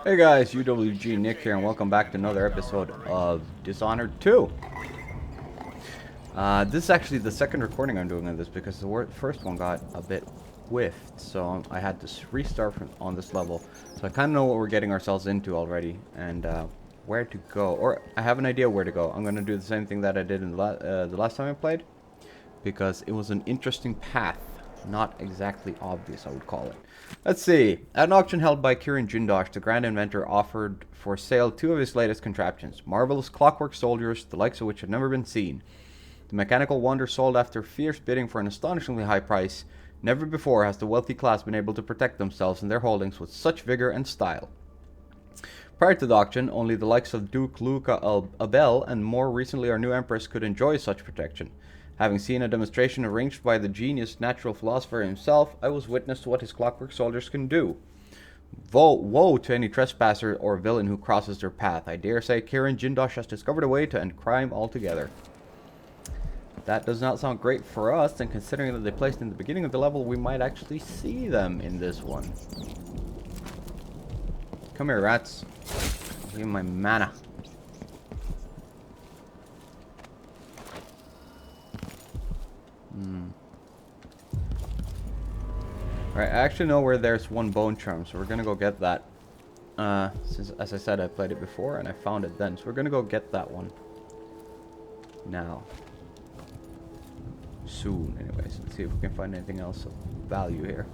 Hey guys, UWG Nick here, and welcome back to another episode of Dishonored 2. This is actually the second recording I'm doing of this because the first one got a bit whiffed, so I had to restart on this level. So I kind of know what we're getting ourselves into already, and where to go. Or I have an idea where to go. I'm going to do the same thing that I did in the last time I played, because it was an interesting path. Not exactly obvious, I would call it. Let's see. At an auction held by Kirin Jindosh, the Grand Inventor offered for sale two of his latest contraptions. Marvelous clockwork soldiers, the likes of which had never been seen. The mechanical wonder sold after fierce bidding for an astonishingly high price. Never before has the wealthy class been able to protect themselves and their holdings with such vigor and style. Prior to the auction, only the likes of Duke Luca Abel and more recently our new Empress could enjoy such protection. Having seen a demonstration arranged by the genius natural philosopher himself, I was witness to what his clockwork soldiers can do. Woe to any trespasser or villain who crosses their path. I dare say Kirin Jindosh has discovered a way to end crime altogether. That does not sound great for us, and considering that they placed in the beginning of the level, we might actually see them in this one. Come here, rats. Give me my mana. Alright, I actually know where there's one bone charm, so we're gonna go get that. Since, as I said, I played it before and I found it then, so we're gonna go get that one. Now. Soon, anyways. Let's see if we can find anything else of value here.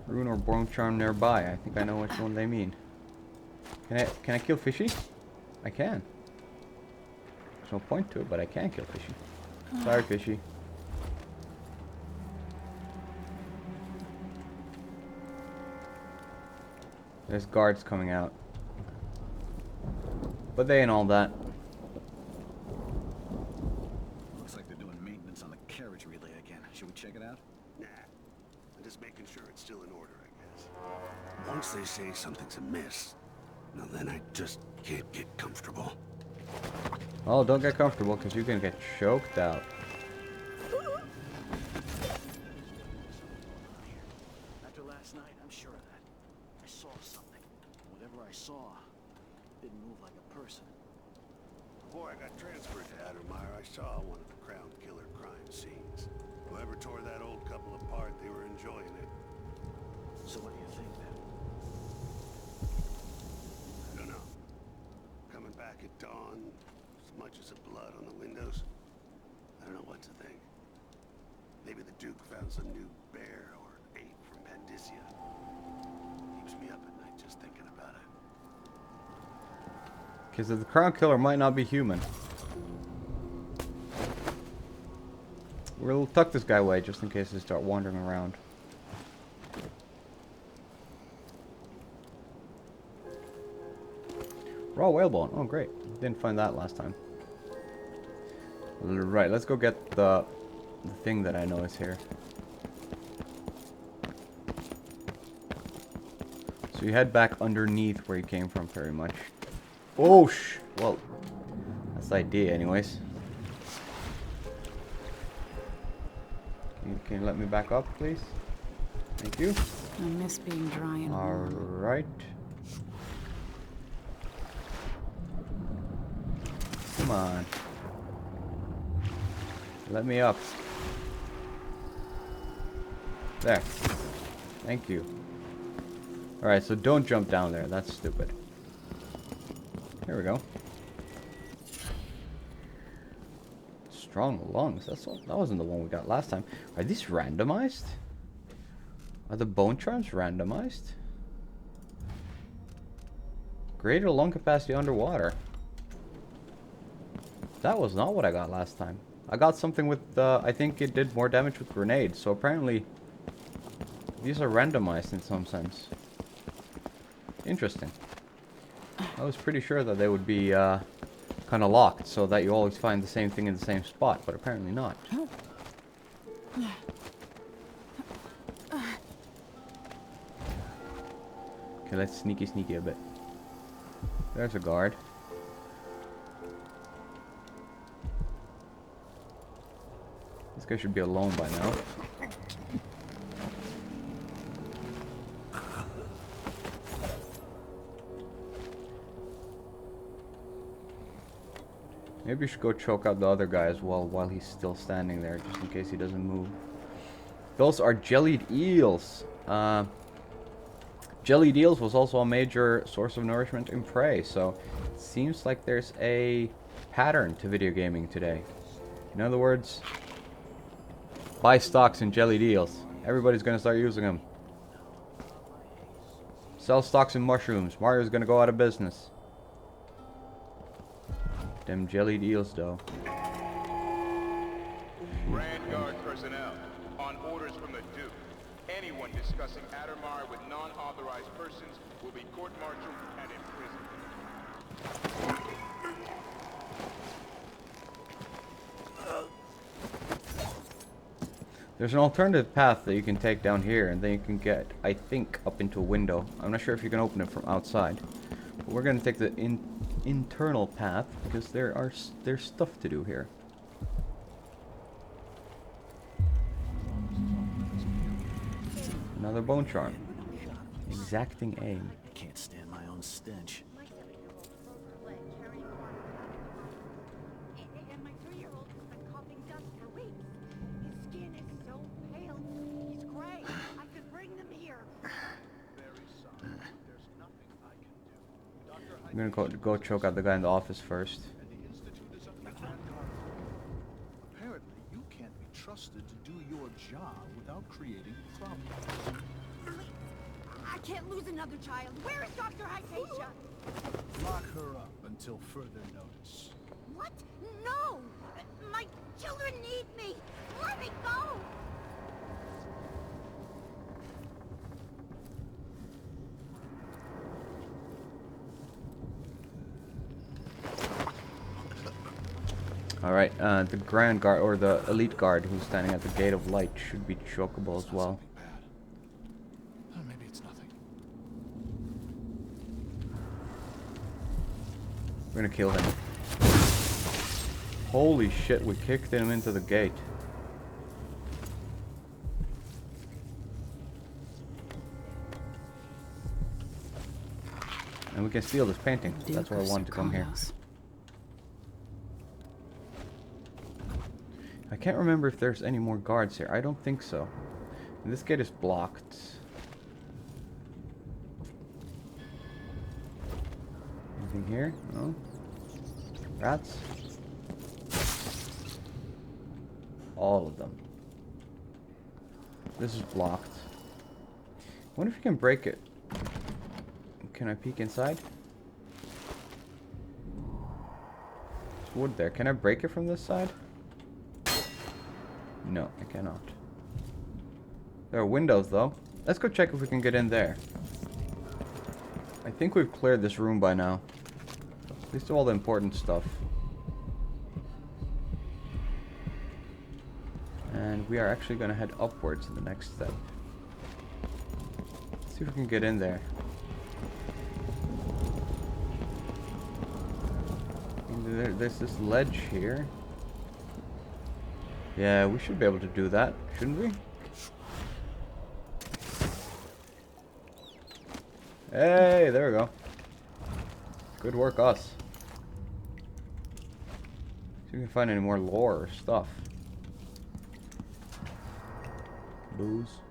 Rune or bone charm nearby. I think I know which one they mean. Can I kill fishy? I can. There's no point to it, but I can kill fishy. Sorry, fishy. There's guards coming out. But they ain't all that. Looks like they're doing maintenance on the carriage relay again. Should we check it out? Nah. I'm just making sure it's still in order, I guess. Once they say something's amiss, now then I just can't get comfortable. Oh, don't get comfortable, because you can get choked out. After last night, I'm sure of that. I saw something. Whatever I saw didn't move like a person. Before I got transferred to Addermire, I saw one of the Crown Killer crime scenes. Whoever tore that old couple apart, they were enjoying it. So what do you think then? I don't know. Coming back at dawn, as much as the blood on the windows. I don't know what to think. Maybe the Duke found some new bear or ape from Pandysia. Keeps me up at night just thinking about it. Because the crown killer might not be human. We'll tuck this guy away just in case they start wandering around. Raw whalebone. Oh, great. Didn't find that last time. Right, let's go get the thing that I know is here. So you head back underneath where you came from, very much. Oh, well, that's the idea, anyways. Can you let me back up, please? Thank you. I miss being dry and warm. Alright. Come on. Let me up. There. Thank you. Alright, so don't jump down there. That's stupid. Here we go. Strong lungs. That wasn't the one we got last time. Are these randomized? Are the bone charms randomized? Greater lung capacity underwater. That was not what I got last time. I got something with, I think it did more damage with grenades. So apparently, these are randomized in some sense. Interesting. I was pretty sure that they would be kind of locked so that you always find the same thing in the same spot, but apparently not. Okay, let's sneaky a bit. There's a guard. This guy should be alone by now. Maybe we should go choke out the other guy as well while he's still standing there, just in case he doesn't move. Those are jellied eels. Jellied eels was also a major source of nourishment in Prey, so it seems like there's a pattern to video gaming today. In other words, buy stocks in jellied eels. Everybody's gonna start using them. Sell stocks in mushrooms. Mario's gonna go out of business. Them jellied eels, though. Grand Guard personnel, on orders from the Duke, anyone discussing Addermire with non-authorized persons will be court-martialed and imprisoned. There's an alternative path that you can take down here, and then you can get, I think, up into a window. I'm not sure if you can open it from outside. But we're gonna take the internal path, because there's stuff to do here. Another bone charm. Exacting aim. I can't stand my own stench. My 7-year-old broke her leg carrying water. And my 3-year-old has been coughing dust for weeks. His skin is so pale. He's gray. I could bring them here. Very sorry, but there's nothing I can do. Dr. I'm gonna go choke out the guy in the office first. and the Institute is under Grand Guard. Apparently, you can't be trusted to do your job without creating problems. I can't lose another child. Where is Dr. Hypatia? Lock her up until further notice. What? No! My children need me. Let me go! Alright, the Grand Guard, or the Elite Guard who's standing at the Gate of Light should be chokeable as well. Maybe it's nothing. We're gonna kill him. Holy shit, we kicked him into the gate. And we can steal this painting. That's why I wanted to come here. I can't remember if there's any more guards here. I don't think so. And this gate is blocked. Anything here? No? Rats? All of them. This is blocked. I wonder if you can break it. Can I peek inside? There's wood there. Can I break it from this side? No, I cannot. There are windows though. Let's go check if we can get in there. I think we've cleared this room by now. At least all the important stuff. And we are actually going to head upwards in the next step. Let's see if we can get in there. There's this ledge here. Yeah, we should be able to do that, shouldn't we? Hey, there we go. Good work, us. See if we can find any more lore or stuff. Booze.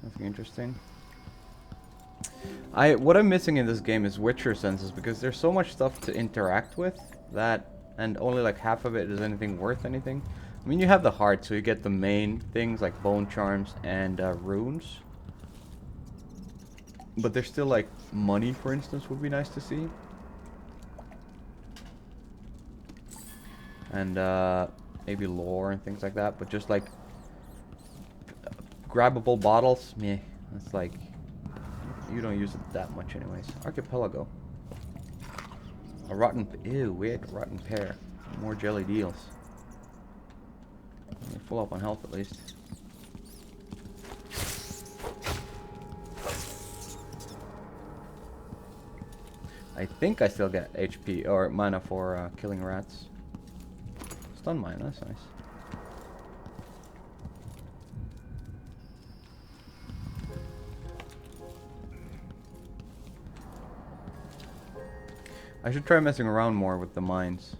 Nothing interesting. What I'm missing in this game is Witcher senses, because there's so much stuff to interact with that, and only like half of it is anything worth anything. I mean, you have the heart, so you get the main things like bone charms and runes. But there's still like money, for instance, would be nice to see. And maybe lore and things like that. But just like grabbable bottles, meh. It's like you don't use it that much anyways. Archipelago. A rotten, ew, weird rotten pear. More jellied eels. We're full up on health at least. I think I still get HP or mana for killing rats. Stun mine, that's nice. I should try messing around more with the mines.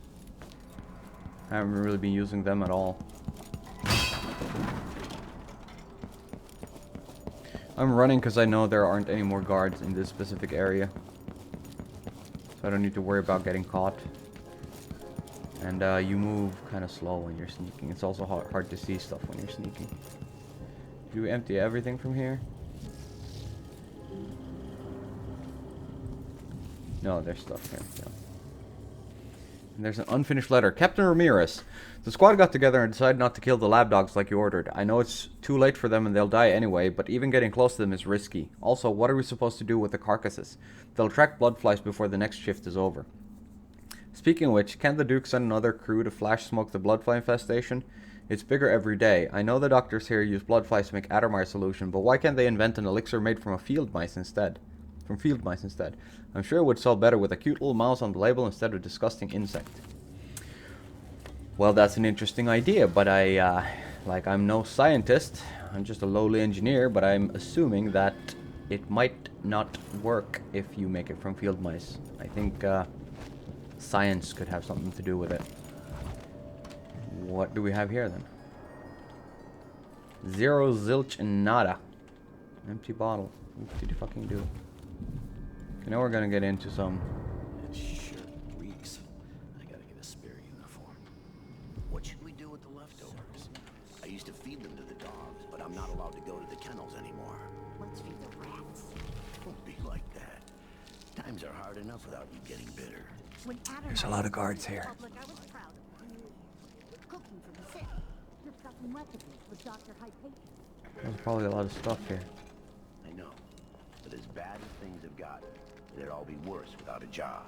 I haven't really been using them at all. I'm running because I know there aren't any more guards in this specific area. So I don't need to worry about getting caught. And you move kind of slow when you're sneaking. It's also hard to see stuff when you're sneaking. Do you empty everything from here? No, there's stuff here. Yeah. And there's an unfinished letter. Captain Ramirez. The squad got together and decided not to kill the lab dogs like you ordered. I know it's too late for them and they'll die anyway, but even getting close to them is risky. Also, what are we supposed to do with the carcasses? They'll attract blood flies before the next shift is over. Speaking of which, can't the Duke send another crew to flash smoke the blood fly infestation? It's bigger every day. I know the doctors here use blood flies to make Addermire solution, but why can't they invent an elixir made from field mice instead? I'm sure it would sell better with a cute little mouse on the label instead of a disgusting insect. Well, that's an interesting idea, but I'm no scientist. I'm just a lowly engineer, but I'm assuming that it might not work if you make it from field mice. I think science could have something to do with it. What do we have here then? Zero, zilch, and nada. Empty bottle. What did you fucking do? Okay, now we're gonna get into some. That shirt reeks. I gotta get a spare uniform. What should we do with the leftovers? I used to feed them to the dogs, but I'm not allowed to go to the kennels anymore. Let's feed the rats. Don't be like that. Times are hard enough without you getting bitter. When Addermire There's a lot of guards here. Public, I was proud of you. Cooking for the sick. Discussing recipes with Dr. Hypatia. There's probably a lot of stuff here. I know, but as bad as things have gotten, they'd all be worse without a job.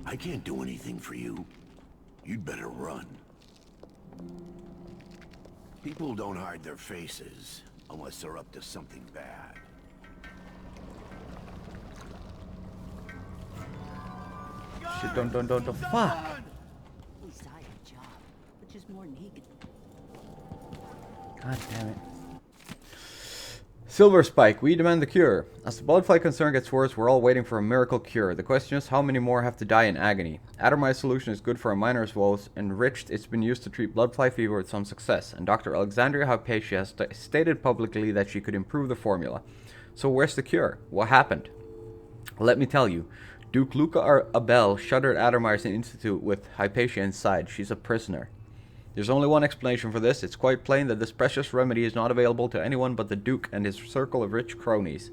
I can't do anything for you. You'd better run. People don't hide their faces unless they're up to something bad. Shit, don't, fuck! We saw your job, which is more than he could. God damn it. Silver Spike, we demand the cure. As the bloodfly concern gets worse, we're all waiting for a miracle cure. The question is, how many more have to die in agony? Addermire's solution is good for a miner's woes. Enriched, it's been used to treat bloodfly fever with some success, and Dr. Alexandria Hypatia has stated publicly that she could improve the formula. So where's the cure? What happened? Let me tell you. Duke Luca Abel shuttered Addermire's institute with Hypatia inside. She's a prisoner. There's only one explanation for this. It's quite plain that this precious remedy is not available to anyone but the Duke and his circle of rich cronies.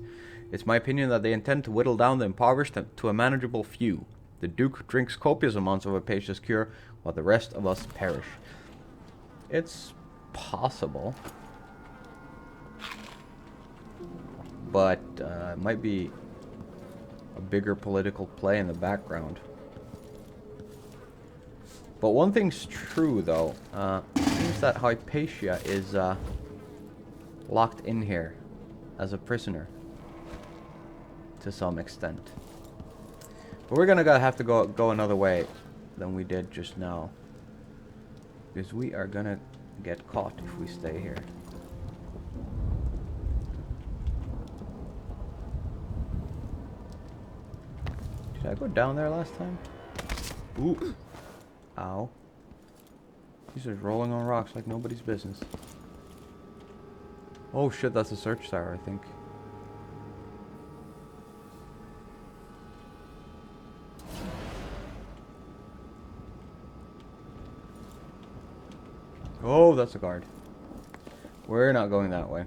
It's my opinion that they intend to whittle down the impoverished to a manageable few. The Duke drinks copious amounts of Hypatia's cure, while the rest of us perish. It's possible. But it might be a bigger political play in the background. But one thing's true, though. It seems that Hypatia is locked in here as a prisoner to some extent. But we're gonna have to go another way than we did just now, because we are gonna get caught if we stay here. Did I go down there last time? Ooh. Ow. He's just rolling on rocks like nobody's business. Oh shit, that's a search tower, I think. Oh, that's a guard. We're not going that way.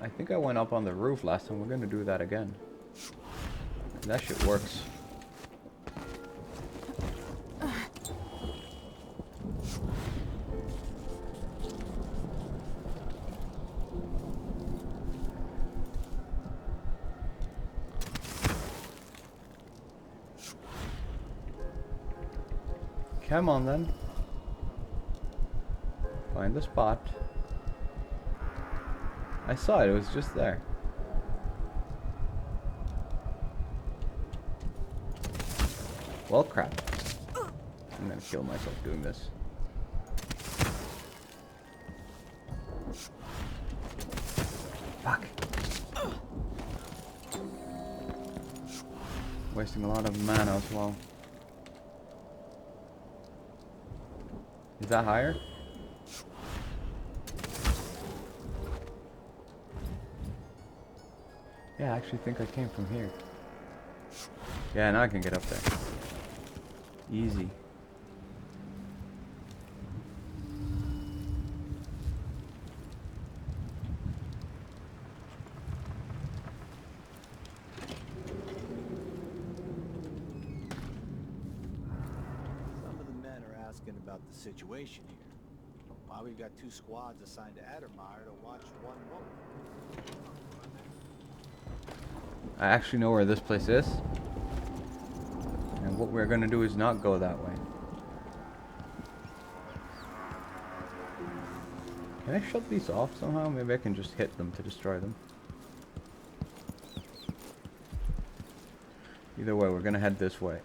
I think I went up on the roof last time. We're gonna do that again. That shit works. Come on then. Find the spot. I saw it, it was just there. Well, crap. I'm gonna kill myself doing this. Fuck. Wasting a lot of mana as well. Is that higher? Yeah, I actually think I came from here. Yeah, now I can get up there. Easy. Some of the men are asking about the situation here. Why we've got 2 squads assigned to Addermire to watch 1 woman. I actually know where this place is. And what we're gonna do is not go that way. Can I shut these off somehow? Maybe I can just hit them to destroy them. Either way, we're gonna head this way.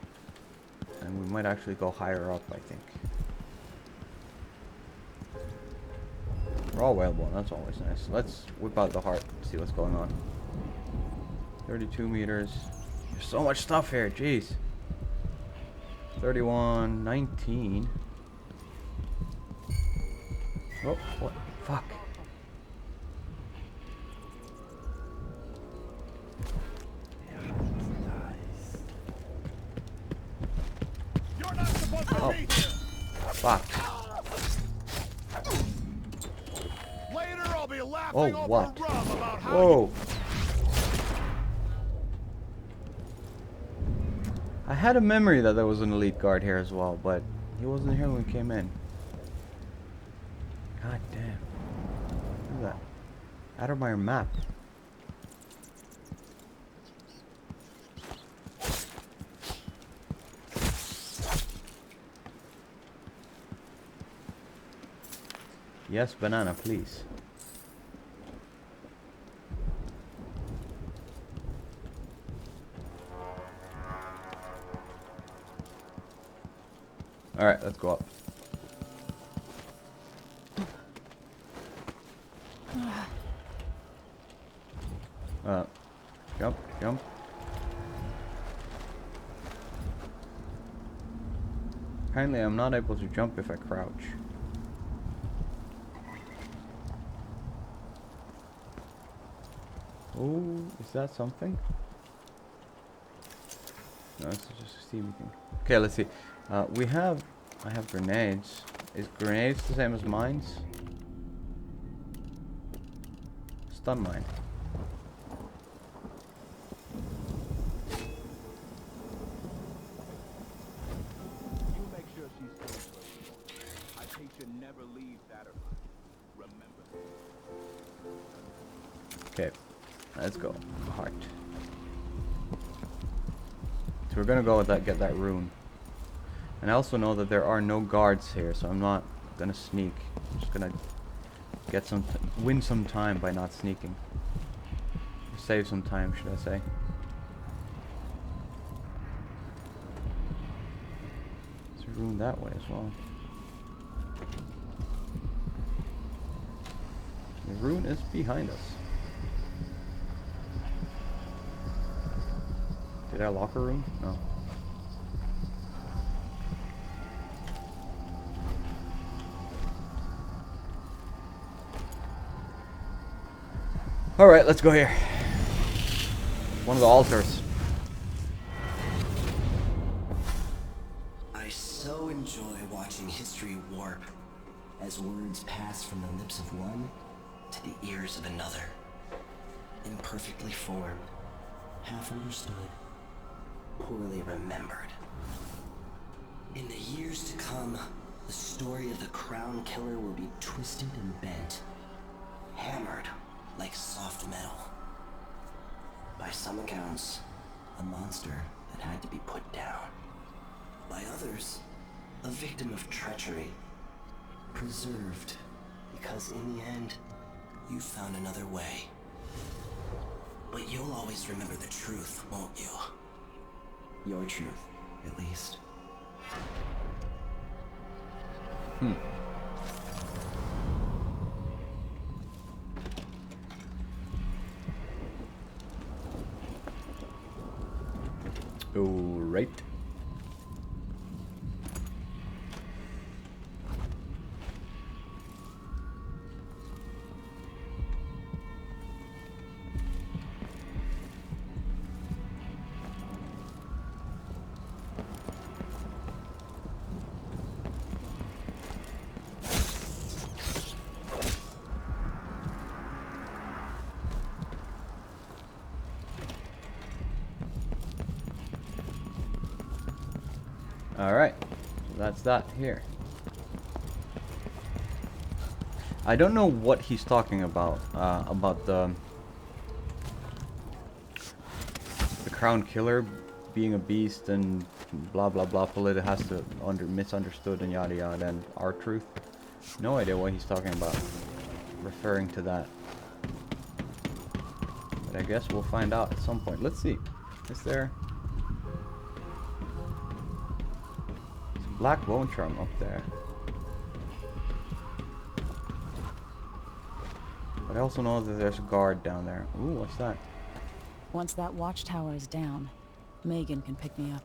And we might actually go higher up, I think. We're all available, that's always nice. Let's whip out the heart and see what's going on. 32 meters. There's so much stuff here, jeez. 31, 19. Oh, what? Fuck. You're not supposed to Oh. be here. Fuck. Later, I'll be laughing Oh, over what? rum about how Whoa. I had a memory that there was an elite guard here as well, but he wasn't here when we came in. God damn. Look at that. Addermire map. Yes, banana, please. Alright, let's go up. Jump, jump. Apparently I'm not able to jump if I crouch. Oh, is that something? No, this is just a Stevie thing. Okay, let's see. I have grenades. Is grenades the same as mines? Stun mine. You make sure she's safe. I think you never leave Addermire. Remember. Okay, let's go. Heart. So we're gonna go with that, get that rune. And I also know that there are no guards here, so I'm not gonna sneak. I'm just gonna get win some time by not sneaking. Save some time, should I say. There's a rune that way as well. The rune is behind us. Did I lock a room? No. Alright, let's go here. One of the altars. I so enjoy watching history warp as words pass from the lips of one to the ears of another. Imperfectly formed, half understood, poorly remembered. In the years to come, the story of the Crown Killer will be twisted and bent, hammered like soft metal. By some accounts, a monster that had to be put down. By others, a victim of treachery, preserved because in the end, you found another way. But you'll always remember the truth, won't you? Your truth, at least. Alright. Alright, so that's that here. I don't know what he's talking about the crown killer being a beast and blah blah blah. Polita has to misunderstood and yada yada and our truth. No idea what he's talking about, referring to that. But I guess we'll find out at some point. Let's see. Is there black bone charm up there? But I also know that there's a guard down there. Ooh, what's that? Once that watchtower is down, Megan can pick me up.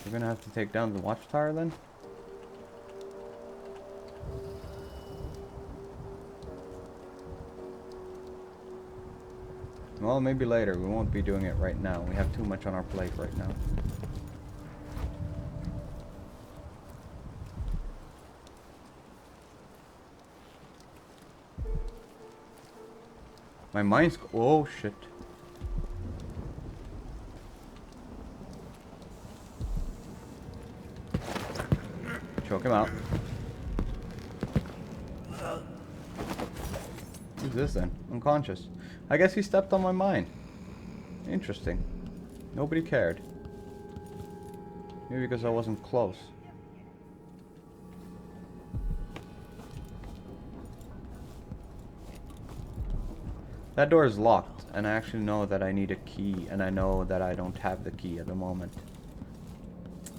We're gonna have to take down the watchtower then? Well, maybe later. We won't be doing it right now. We have too much on our plate right now. My mind's... Oh, shit. Choke him out. Who's this then? Unconscious. I guess he stepped on my mine. Interesting. Nobody cared. Maybe because I wasn't close. That door is locked, and I actually know that I need a key, and I know that I don't have the key at the moment.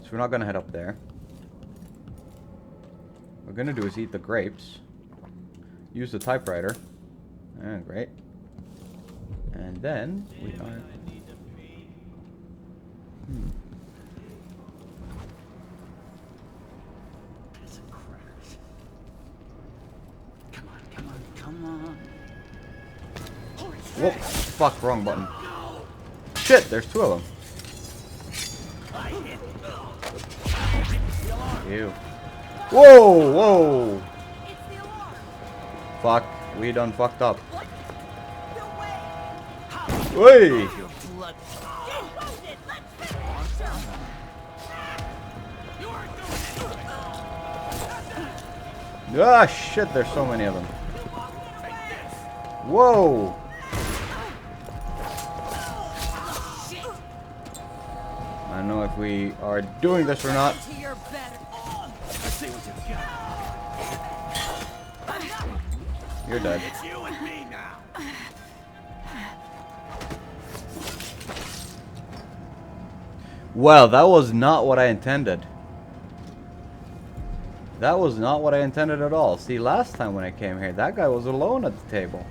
So we're not gonna head up there. What we're gonna do is eat the grapes. Use the typewriter. Ah, great. And then we are... Come on, come on, come on. Whoa, fuck, wrong button. Shit, there's two of them. Ew. Whoa, whoa. Fuck, we done fucked up. Hey! Ah, shit, there's so many of them. Whoa! I don't know if we are doing this or not. You're dead. It's you and me now. Well, that was not what I intended. That was not what I intended at all. See, last time when I came here, that guy was alone at the table.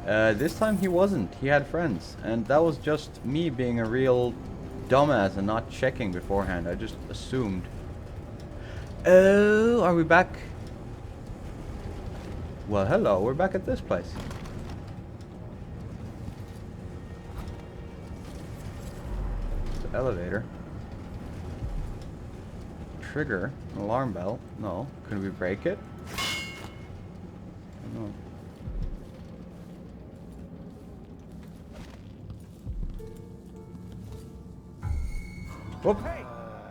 This time he wasn't. He had friends. And that was just me being a real dumbass and not checking beforehand. I just assumed. Oh, are we back? Well, hello. We're back at this place. The elevator. Trigger. An alarm bell. No. Could we break it? No. Whoop. Hey,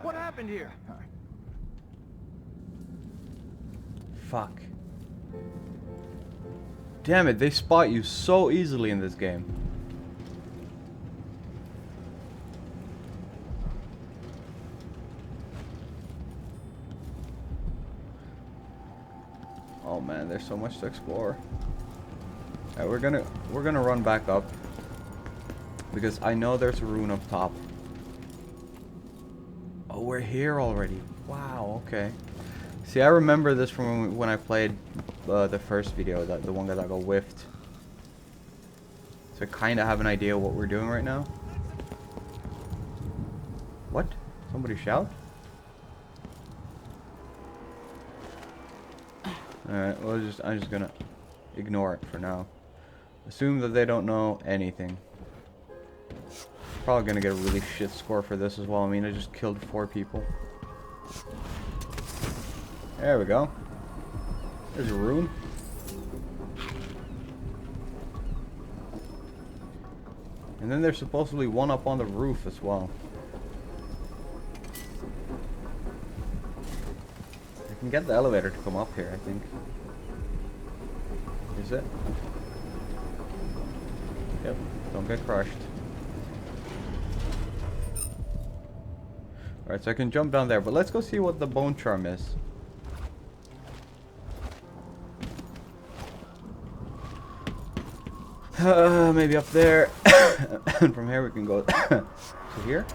what happened here? Fuck. Damn it, they spot you so easily in this game. Oh man, there's so much to explore. Alright, we're gonna run back up because I know there's a rune up top. Oh, we're here already. Wow, okay. See, I remember this from when I played the first video, the one that I got whiffed. So I kind of have an idea what we're doing right now. What? Somebody shout? Alright, well, I'm just gonna ignore it for now. Assume that they don't know anything. Probably gonna get a really shit score for this as well. I mean, I just killed 4 people. There we go. There's a room. And then there's supposedly one up on the roof as well. I can get the elevator to come up here, I think. Is it? Yep, don't get crushed. Alright, so I can jump down there, but let's go see what the bone charm is. Maybe up there. And from here we can go to here.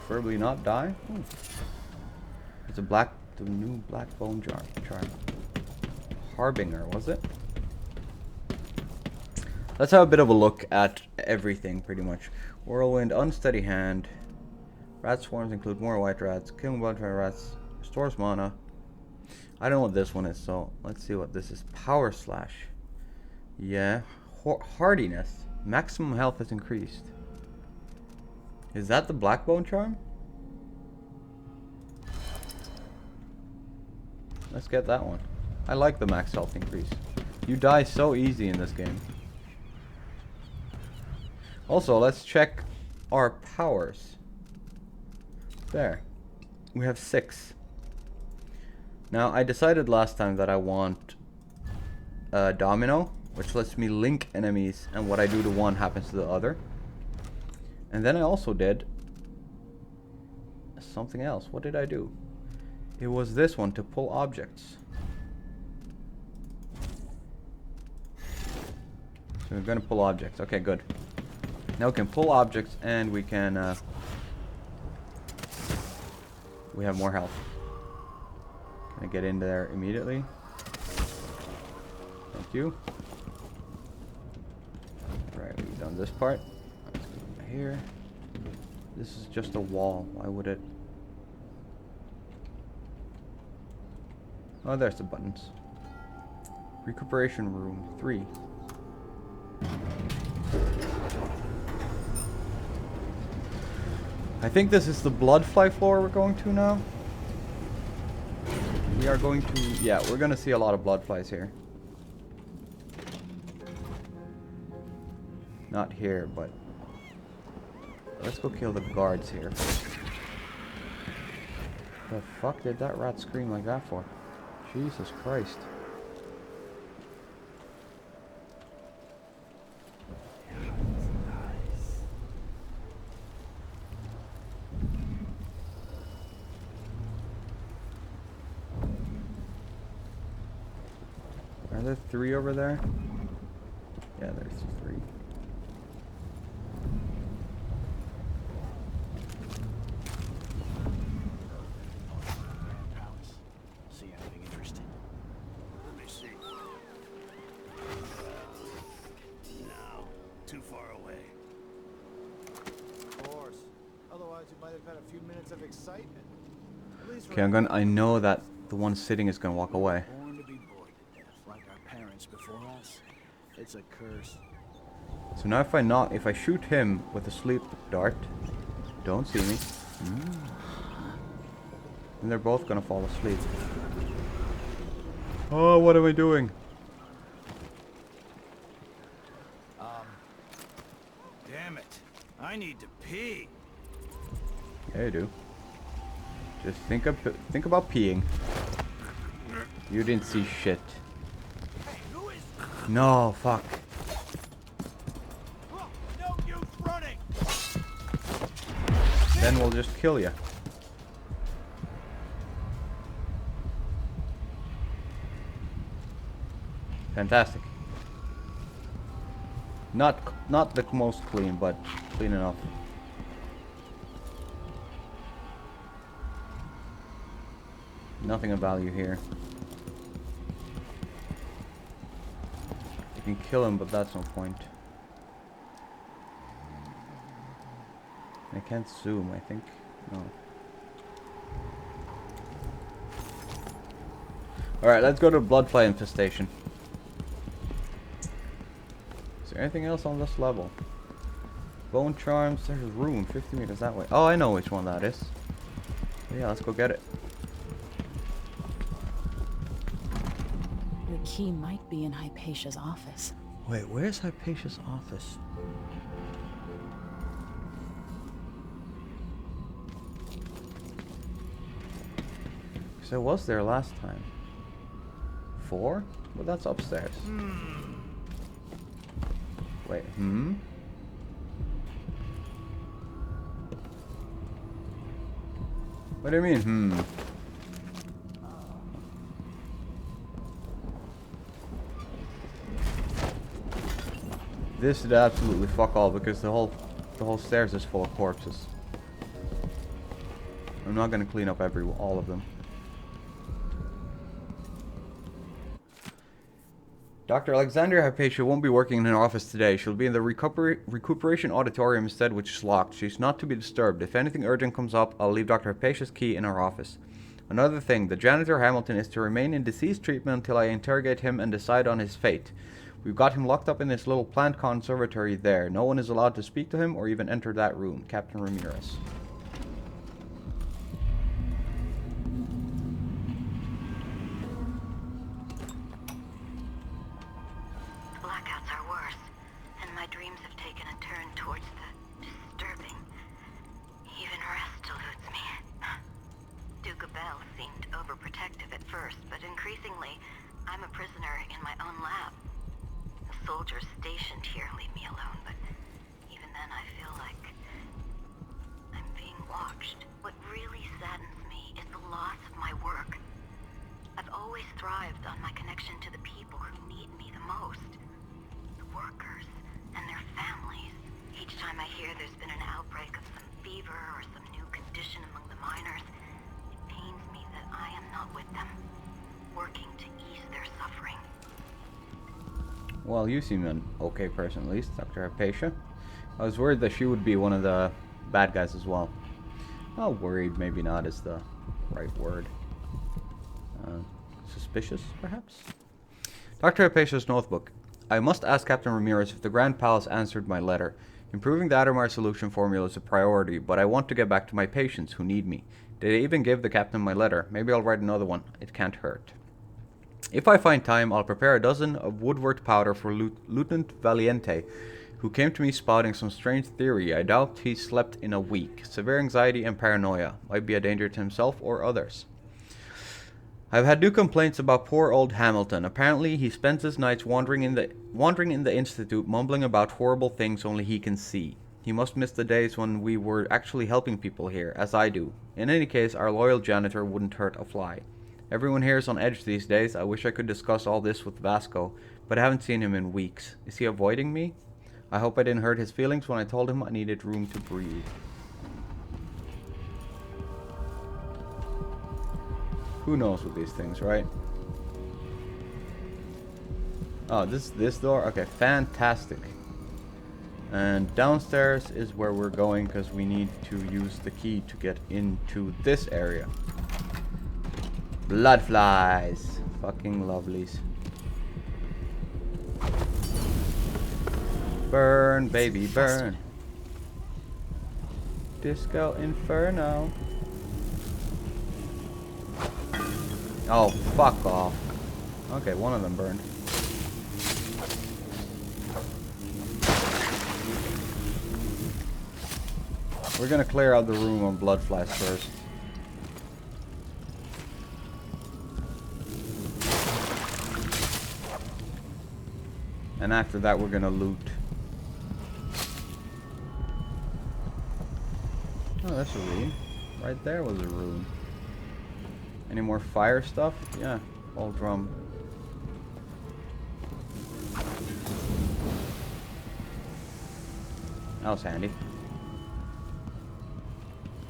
Preferably not die. Ooh. It's the new black bone charm. Harbinger, was it? Let's have a bit of a look at everything, pretty much. Whirlwind, unsteady hand. Rat swarms include more white rats. Killing blood rats restores mana. I don't know what this one is, so let's see what this is. Power slash. Yeah. Hardiness. Maximum health is increased. Is that the black bone charm? Let's get that one. I like the max health increase. You die so easy in this game. Also, let's check our powers. There. We have 6. Now, I decided last time that I want Domino, which lets me link enemies, and what I do to one happens to the other. And then I also did something else. What did I do? It was this one, to pull objects. So we're gonna pull objects. Okay, good. Now we can pull objects, and we can we have more health. Can I get in there immediately? Thank you. Right, we've done this part. Let's go here. This is just a wall. Why would it? Oh, there's the buttons. Recuperation room 3. I think this is the bloodfly floor we're going to now. We are going to, yeah, we're gonna see a lot of bloodflies here. Not here, but let's go kill the guards here first. The fuck did that rat scream like that for? Jesus Christ. Are there 3 over there? Yeah, there's 3. See anything interesting? Let me see. No, too far away. Of course. Otherwise, you might have had a few minutes of excitement. At least Okay, I know that the one sitting is gonna walk away. Born to be bored to death, like our parents before us. It's a curse. So now if I shoot him with a sleep dart, don't see me. And they're both gonna fall asleep. Oh, what am I doing? Damn it. I need to pee. Yeah, you do. Just think about peeing. You didn't see shit. Hey, who is... No, fuck. No use running! Then we'll just kill you. Fantastic. Not the most clean, but clean enough. Nothing of value here. You can kill him, but that's no point. I can't zoom, I think. No. Alright, let's go to Bloodfly Infestation. Is there anything else on this level? Bone Charms, there's a room 50 meters that way. Oh, I know which one that is. Yeah, let's go get it. The key might be in Hypatia's office. Wait, where's Hypatia's office? Because I was there last time. 4? Well, that's upstairs. Wait, What do you mean, This did absolutely fuck all because the whole stairs is full of corpses. I'm not gonna clean up all of them. Dr. Alexandria Hypatia won't be working in her office today. She'll be in the recuperation auditorium instead, which is locked. She's not to be disturbed. If anything urgent comes up, I'll leave Dr. Hypatia's key in her office. Another thing, the janitor Hamilton is to remain in deceased treatment until I interrogate him and decide on his fate. We've got him locked up in this little plant conservatory there. No one is allowed to speak to him or even enter that room. Captain Ramirez. Blackouts are worse, and my dreams have taken a turn towards the disturbing. Even rest eludes me. Duke Bell seemed overprotective at first, but increasingly, I'm a prisoner in my own lab. The soldiers stationed here leave me alone, but even then I feel like I'm being watched. What really saddens me is the loss of my work. I've always thrived on my connection to the people who need me the most. The workers and their families. Each time I hear there's been an outbreak of some fever or some new condition among the miners, it pains me that I am not with them, working to ease their suffering. Well, you seem an okay person, at least, Dr. Hypatia. I was worried that she would be one of the bad guys as well. Well, worried, maybe not, is the right word. Suspicious, perhaps? Dr. Hypatia's notebook. I must ask Captain Ramirez if the Grand Palace answered my letter. Improving the Addermire solution formula is a priority, but I want to get back to my patients who need me. Did I even give the captain my letter? Maybe I'll write another one. It can't hurt. If I find time, I'll prepare a dozen of woodwort powder for Lieutenant Valiente, who came to me spouting some strange theory. I doubt he slept in a week. Severe anxiety and paranoia. Might be a danger to himself or others. I've had new complaints about poor old Hamilton. Apparently, he spends his nights wandering in the institute, mumbling about horrible things only he can see. He must miss the days when we were actually helping people here, as I do. In any case, our loyal janitor wouldn't hurt a fly. Everyone here is on edge these days. I wish I could discuss all this with Vasco, but I haven't seen him in weeks. Is he avoiding me? I hope I didn't hurt his feelings when I told him I needed room to breathe. Who knows with these things, right? Oh, this door? Okay, fantastic. And downstairs is where we're going because we need to use the key to get into this area. Blood flies. Fucking lovelies. Burn, baby, burn. Disco Inferno. Oh, fuck off. Okay, one of them burned. We're gonna clear out the room on blood flies first. And after that, we're gonna loot. Oh, that's a room. Right there was a room. Any more fire stuff? Yeah, old drum. That was handy.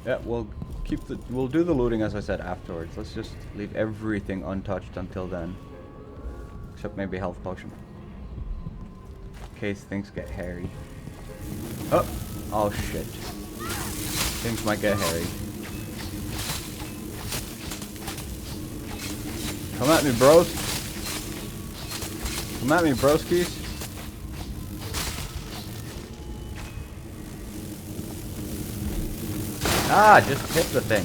Yeah, we'll do the looting as I said afterwards. Let's just leave everything untouched until then. Except maybe a health potion. In case things get hairy. Oh! Oh shit. Things might get hairy. Come at me, bros. Come at me, broskies. Ah, just hit the thing.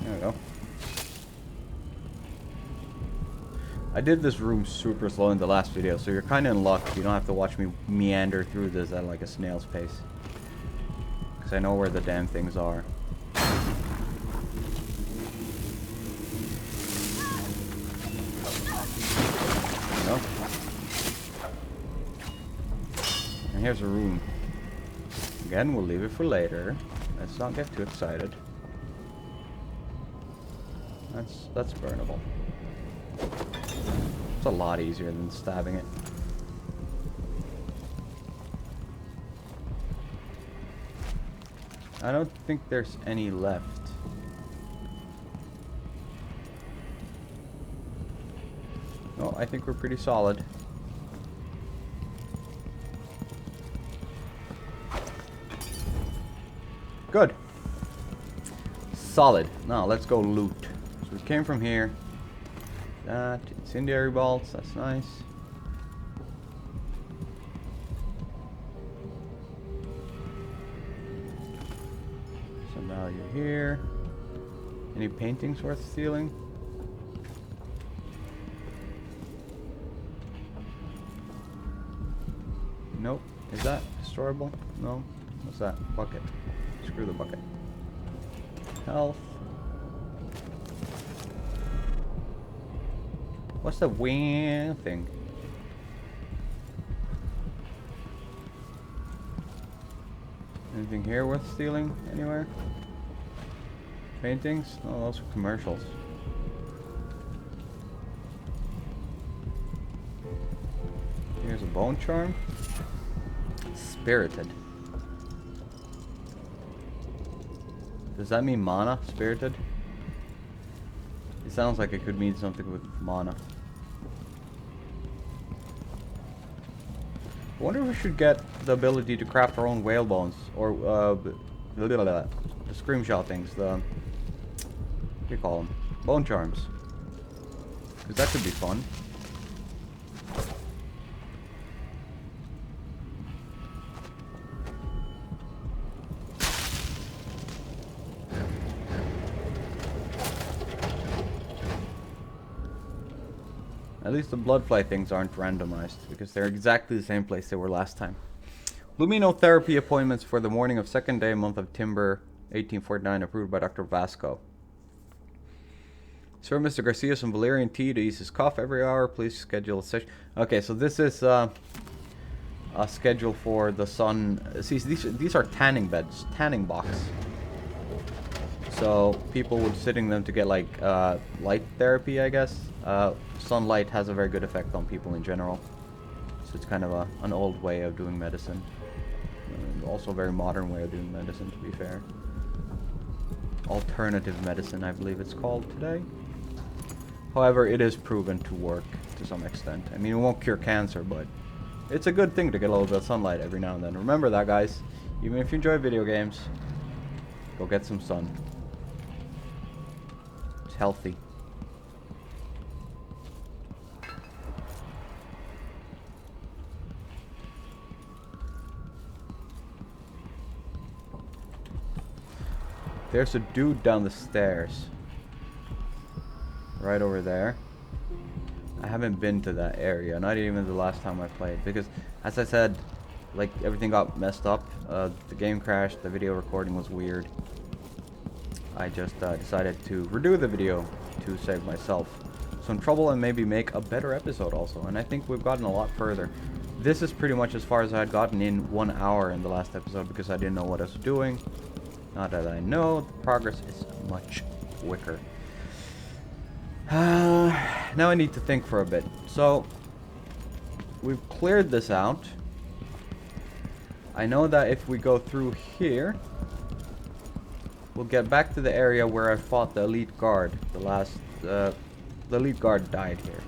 There we go. I did this room super slow in the last video, so you're kind of in luck. You don't have to watch me meander through this at like a snail's pace. Because I know where the damn things are. No. And here's a room. Again, we'll leave it for later. Let's not get too excited. That's burnable. It's a lot easier than stabbing it. I don't think there's any left. No, I think we're pretty solid. Good. Solid. Now let's go loot. So we came from here. That incendiary bolts, that's nice. Some value here. Any paintings worth stealing? Nope. Is that destroyable? No. What's that? Bucket. Screw the bucket. Health. What's the wing thing? Anything here worth stealing anywhere? Paintings? No, those are commercials. Here's a bone charm. Spirited. Does that mean mana? Spirited? It sounds like it could mean something with mana. I wonder if we should get the ability to craft our own whale bones, or the scream shot things, what do you call them? Bone charms. Because that could be fun. At least the bloodfly things aren't randomized, because they're exactly the same place they were last time. Luminotherapy appointments for the morning of second day, month of Timber, 1849, approved by Dr. Vasco. Sir, Mr. Garcia, some valerian tea to ease his cough every hour. Please schedule a session. Okay, so this is a schedule for the sun. See, these are tanning beds, tanning box. So people would sit in them to get like light therapy, I guess. Sunlight has a very good effect on people in general. So it's kind of an old way of doing medicine. Also a very modern way of doing medicine, to be fair. Alternative medicine, I believe it's called today. However, it is proven to work to some extent. I mean, it won't cure cancer, but it's a good thing to get a little bit of sunlight every now and then. Remember that, guys. Even if you enjoy video games, go get some sun. It's healthy. There's a dude down the stairs. Right over there. I haven't been to that area, not even the last time I played, because as I said, like, everything got messed up. The game crashed, the video recording was weird. I just decided to redo the video to save myself some trouble and maybe make a better episode also, and I think we've gotten a lot further. This is pretty much as far as I had gotten in 1 hour in the last episode, because I didn't know what I was doing. Now that I know, the progress is much quicker. Now I need to think for a bit. So, we've cleared this out. I know that if we go through here, we'll get back to the area where I fought the elite guard. The elite guard died here.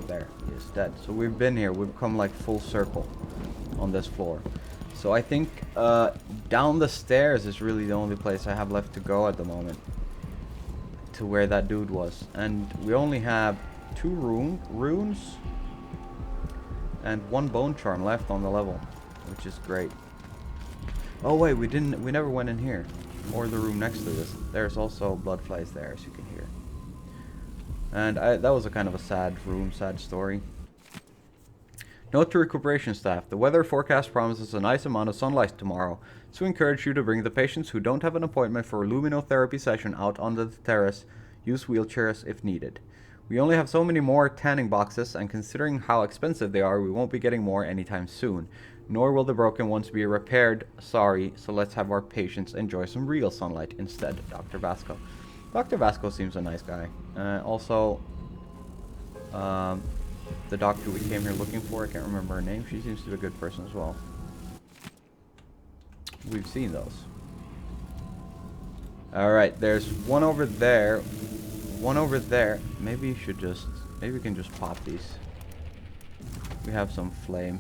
There, he is dead. So we've been here. We've come like full circle on this floor. So I think down the stairs is really the only place I have left to go at the moment. To where that dude was. And we only have 2 runes and 1 bone charm left on the level, which is great. Oh wait, we never went in here. Or the room next to this. There's also blood flies there, as you can hear. And that was a kind of a sad room, sad story. Note to recuperation staff. The weather forecast promises a nice amount of sunlight tomorrow, so we encourage you to bring the patients who don't have an appointment for a luminotherapy session out onto the terrace. Use wheelchairs if needed. We only have so many more tanning boxes, and considering how expensive they are, we won't be getting more anytime soon. Nor will the broken ones be repaired. Sorry, so let's have our patients enjoy some real sunlight instead. Dr. Vasco. Dr. Vasco seems a nice guy. Also, the doctor we came here looking for, I can't remember her name. She seems to be a good person as well. We've seen those. Alright, there's one over there. One over there. Maybe we can just pop these. We have some flame.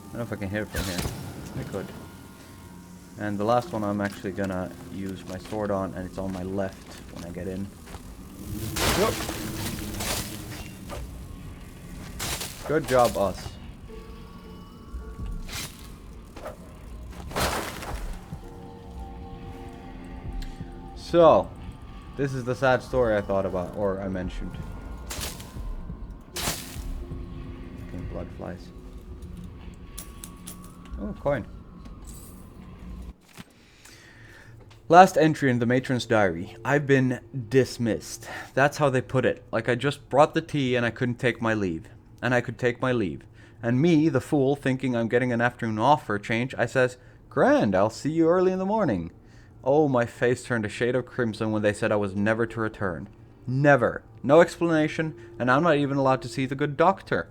I don't know if I can hit it from here. I could. And the last one I'm actually gonna use my sword on, and it's on my left when I get in. Whoop. Good job, us. So, this is the sad story I thought about, or I mentioned. Fucking blood flies. Oh, coin. Last entry in the matron's diary. I've been dismissed. That's how they put it. Like I just brought the tea and I couldn't take my leave. And I could take my leave. And me, the fool, thinking I'm getting an afternoon off for a change, I says, "Grand, I'll see you early in the morning." Oh, my face turned a shade of crimson when they said I was never to return. Never. No explanation, and I'm not even allowed to see the good doctor.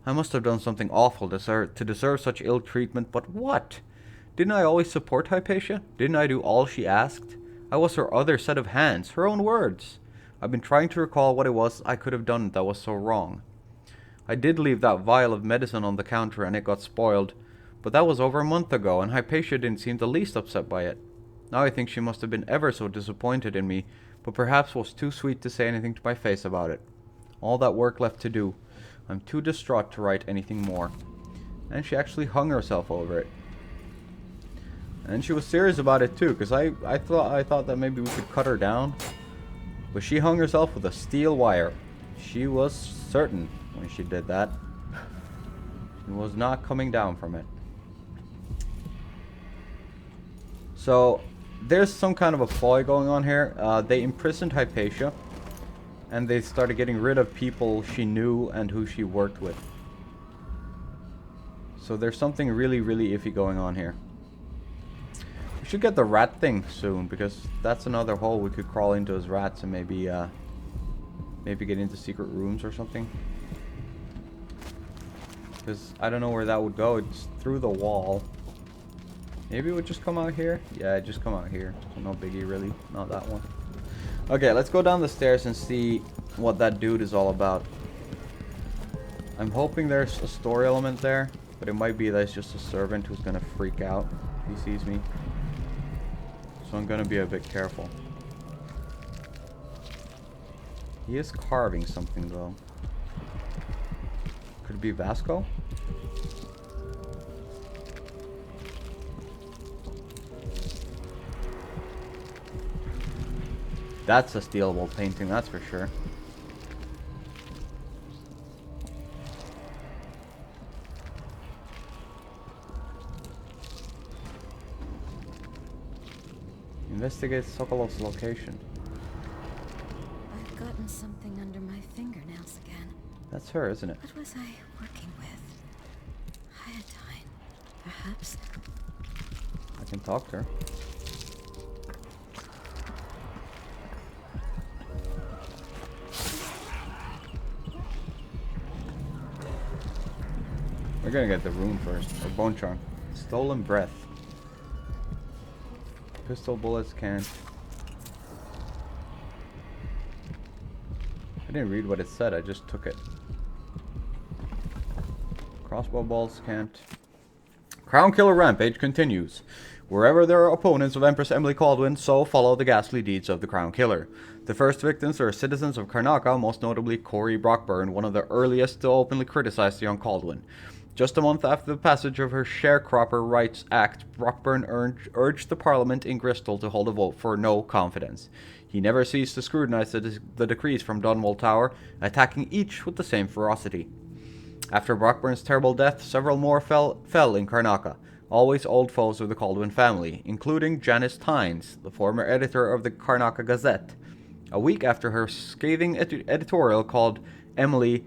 I must have done something awful to deserve such ill treatment, but what? Didn't I always support Hypatia? Didn't I do all she asked? I was her other set of hands, her own words. I've been trying to recall what it was I could have done that was so wrong. I did leave that vial of medicine on the counter and it got spoiled, but that was over a month ago and Hypatia didn't seem the least upset by it. Now I think she must have been ever so disappointed in me, but perhaps was too sweet to say anything to my face about it. All that work left to do. I'm too distraught to write anything more. And she actually hung herself over it. And she was serious about it too, because I thought that maybe we could cut her down. But she hung herself with a steel wire. She was certain when she did that. She was not coming down from it. So, there's some kind of a ploy going on here. They imprisoned Hypatia. And they started getting rid of people she knew and who she worked with. So there's something really, really iffy going on here. We should get the rat thing soon, because that's another hole we could crawl into as rats and maybe get into secret rooms or something. Because I don't know where that would go. It's through the wall. Maybe it would just come out here? Yeah, just come out here. So no biggie really. Not that one. Okay, let's go down the stairs and see what that dude is all about. I'm hoping there's a story element there, but it might be that it's just a servant who's gonna freak out if he sees me. So I'm gonna be a bit careful. He is carving something though. Could it be Vasco? That's a stealable painting, that's for sure. Investigate Sokolov's location. I've gotten something under my fingernails again. That's her, isn't it? What was I working with? Iodine, perhaps? I can talk to her. We're gonna get the rune first. Or bone charm. Stolen breath. Pistol bullets can't. I didn't read what it said, I just took it. Crossbow bolts can't. Crown Killer rampage continues. Wherever there are opponents of Empress Emily Kaldwin, so follow the ghastly deeds of the Crown Killer. The first victims are citizens of Karnaca, most notably Corey Brockburn, one of the earliest to openly criticize the young Kaldwin. Just a month after the passage of her Sharecropper Rights Act, Brockburn urged the Parliament in Bristol to hold a vote for no confidence. He never ceased to scrutinize the decrees from Dunwall Tower, attacking each with the same ferocity. After Brockburn's terrible death, several more fell in Karnaca, always old foes of the Kaldwin family, including Janice Tynes, the former editor of the Karnaca Gazette. A week after her scathing editorial called Emily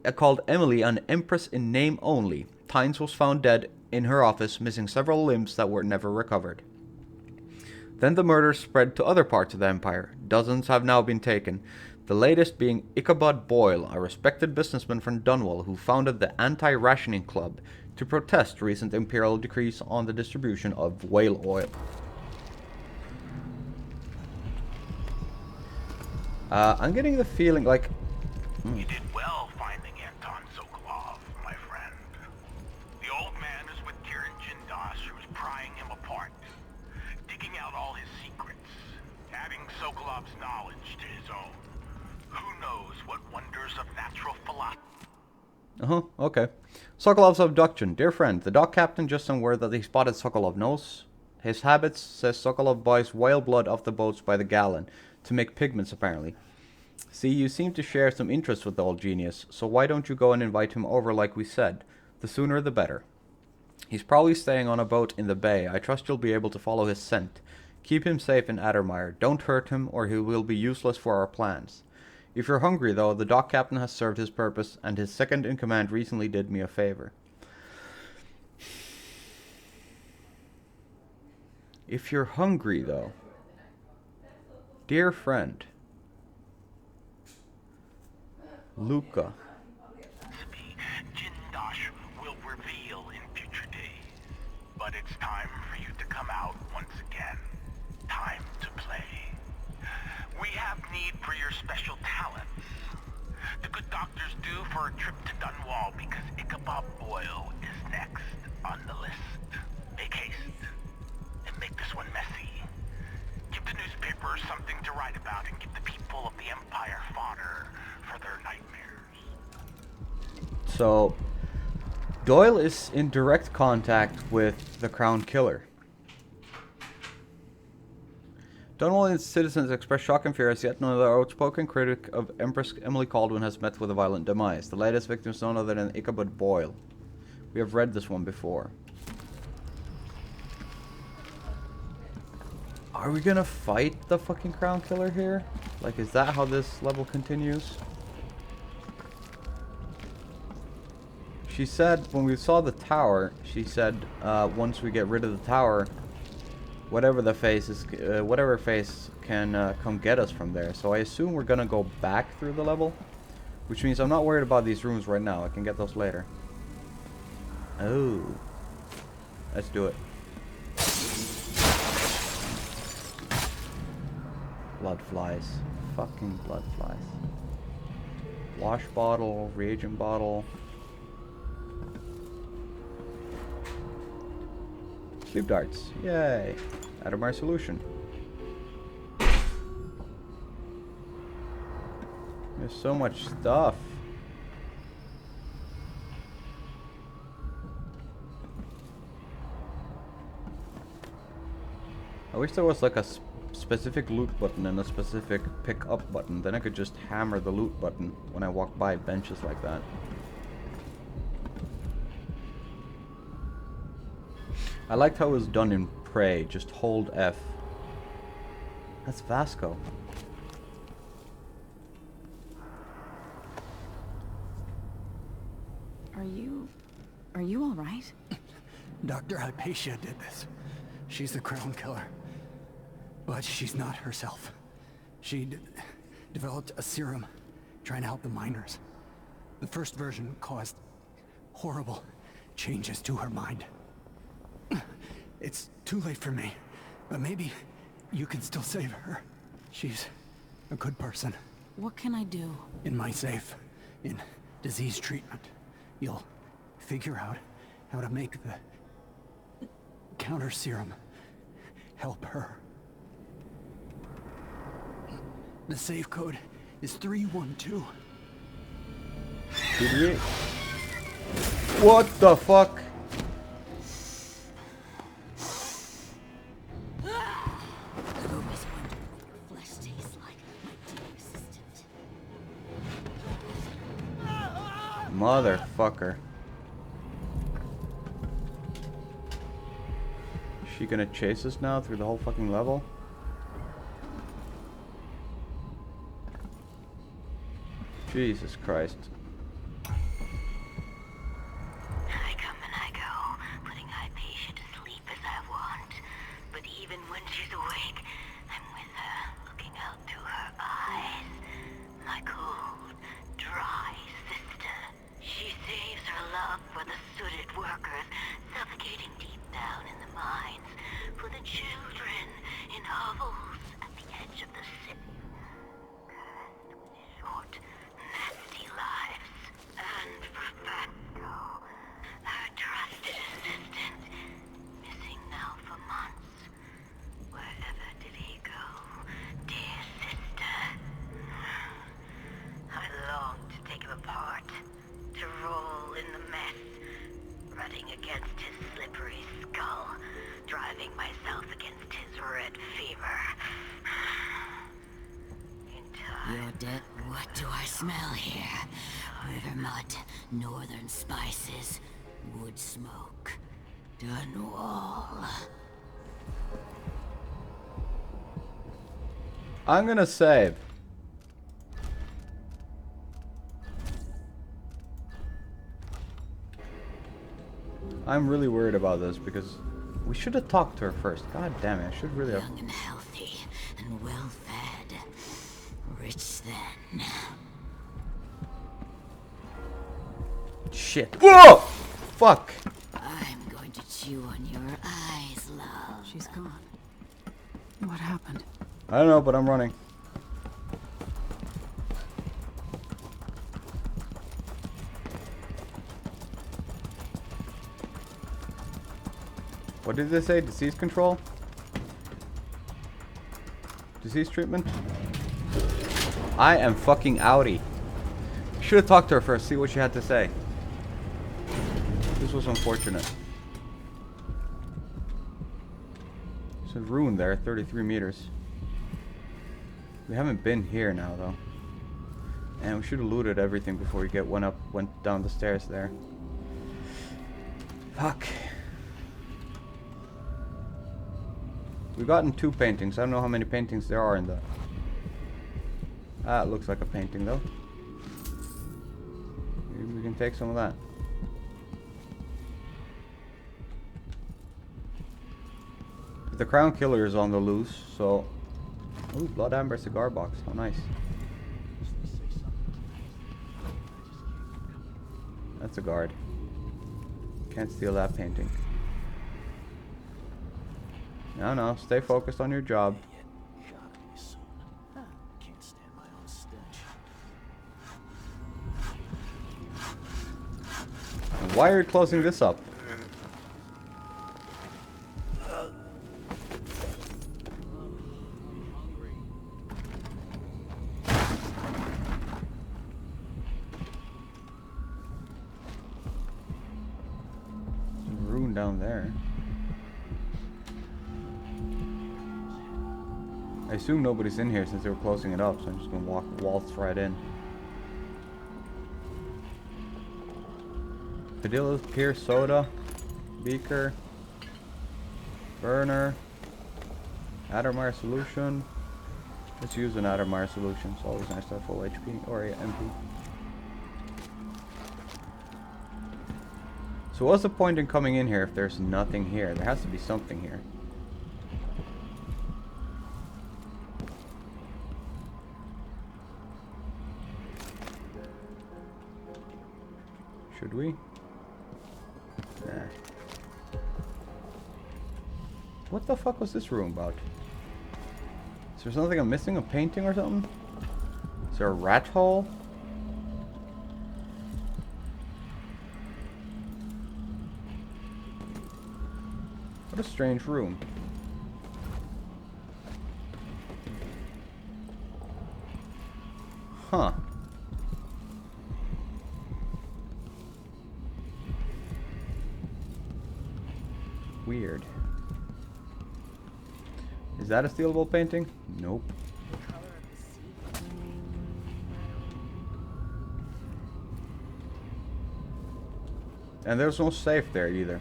an empress in name only, Tynes was found dead in her office, missing several limbs that were never recovered. Then the murders spread to other parts of the empire. Dozens have now been taken, the latest being Ichabod Boyle, a respected businessman from Dunwall who founded the Anti-Rationing Club to protest recent imperial decrees on the distribution of whale oil. I'm getting the feeling like... You did well finding Anton Sokolov, my friend. The old man is with Kieran Jindosh, who's prying him apart, digging out all his secrets, adding Sokolov's knowledge to his own. Who knows what wonders of natural philosophy. Okay. Sokolov's abduction. Dear friend, the dock captain just sent word that he spotted Sokolov. Knows his habits, says Sokolov buys whale blood off the boats by the gallon to make pigments, apparently. See, you seem to share some interest with the old genius, so why don't you go and invite him over like we said? The sooner the better. He's probably staying on a boat in the bay. I trust you'll be able to follow his scent. Keep him safe in Addermire. Don't hurt him, or he will be useless for our plans. If you're hungry, though, the dock captain has served his purpose, and his second-in-command recently did me a favor. If you're hungry, though... Dear friend... Luca. Jindosh will reveal in future days. But it's time for you to come out once again. Time to play. We have need for your special talents. The good doctors do for a trip to Dunwall because Ichabod Boyle is next on the list. Make haste and make this one messy. Give the newspapers something to write about and give the people of the Empire fodder for their nightmares. So, Doyle is in direct contact with the Crown Killer. Dunwall and its citizens express shock and fear as yet another outspoken critic of Empress Emily Kaldwin has met with a violent demise. The latest victim is none other than Ichabod Boyle. We have read this one before. Are we gonna fight the fucking Crown Killer here? Like, is that how this level continues? She said, when we saw the tower, she said, once we get rid of the tower, whatever face can come get us from there. So I assume we're gonna go back through the level, which means I'm not worried about these rooms right now. I can get those later. Oh, let's do it. Blood flies, fucking blood flies. Wash bottle, reagent bottle. Sleep darts, yay! Addermire solution. There's so much stuff. I wish there was like a specific loot button and a specific pick up button. Then I could just hammer the loot button when I walk by benches like that. I liked how it was done in Prey. Just hold F. That's Vasco. Are you all right? Dr. Hypatia did this. She's the Crown Killer. But she's not herself. She developed a serum trying to help the miners. The first version caused horrible changes to her mind. It's too late for me, but maybe you can still save her. She's a good person. What can I do? In my safe, in disease treatment, you'll figure out how to make the counter serum help her. The safe code is 312. What the fuck? I've always wondered what your flesh tastes like, my dear assistant. Motherfucker. Is she gonna chase us now through the whole fucking level? Jesus Christ. I come and I go, putting Hypatia to sleep as I want. But even when she's awake, I'm with her, looking out through her eyes. My cold, dry sister. She saves her love for the sooted workers, suffocating deep down in the mines. For the children in hovels at the edge of the city. Short, nasty lives. And for Vasco, her trusted assistant, missing now for months. Wherever did he go, dear sister? I long to take him apart, to roll in the mess, rutting against his slippery skull, driving myself against his red fever. In time. You're dead. What do I smell here? River mud, northern spices, wood smoke, done wall. I'm gonna save. I'm really worried about this because we should have talked to her first. God damn it, I should really have. Young and healthy and well fed. Rich then. Shit. Whoa! Fuck. I'm going to chew on your eyes, love. She's gone. What happened? I don't know, but I'm running. What did they say? Disease control? Disease treatment? I am fucking outie. Should have talked to her first, see what she had to say. This was unfortunate. There's a rune there, 33 meters. We haven't been here now though. And we should have looted everything before we went down the stairs there. Fuck. We've gotten 2 paintings. I don't know how many paintings there are in the... Ah, it looks like a painting though. Maybe we can take some of that. The Crown Killer is on the loose, so... Ooh, Blood Amber cigar box. How nice. That's a guard. Can't steal that painting. No, stay focused on your job. And why are you closing this up? There's a rune down there. I assume nobody's in here since they were closing it up, so I'm just gonna waltz right in. Padilla, Pier, soda, beaker, burner, Addermire solution. Let's use an Addermire solution. It's always nice to have full HP or MP. So what's the point in coming in here if there's nothing here? There has to be something here. Should we? Nah. What the fuck was this room about? Is there something I'm missing? A painting or something? Is there a rat hole? What a strange room. Huh. Weird. Is that a stealable painting? Nope. And there's no safe there either.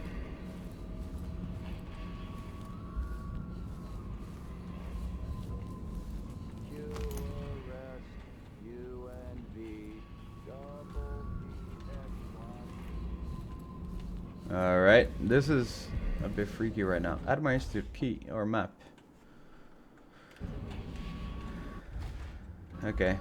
Alright, this is a bit freaky right now. Addermire Institute key or map. Okay.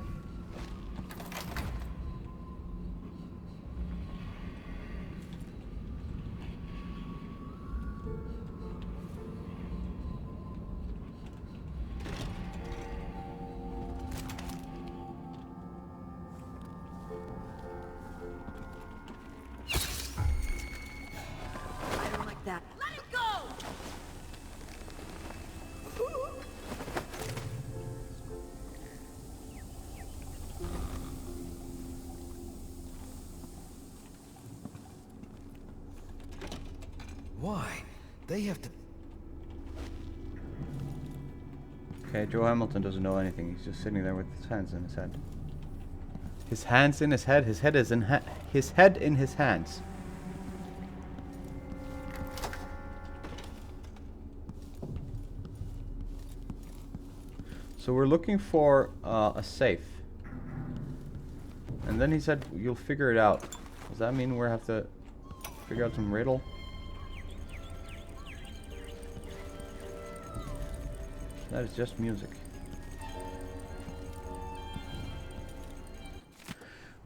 I don't like that. Let it go! Why? They have to... Okay, Joe Hamilton doesn't know anything. He's just sitting there with his hands in his head. His hands in his head. His head is in his head in his hands. So we're looking for a safe. And then he said you'll figure it out. Does that mean we have to figure out some riddle? That is just music.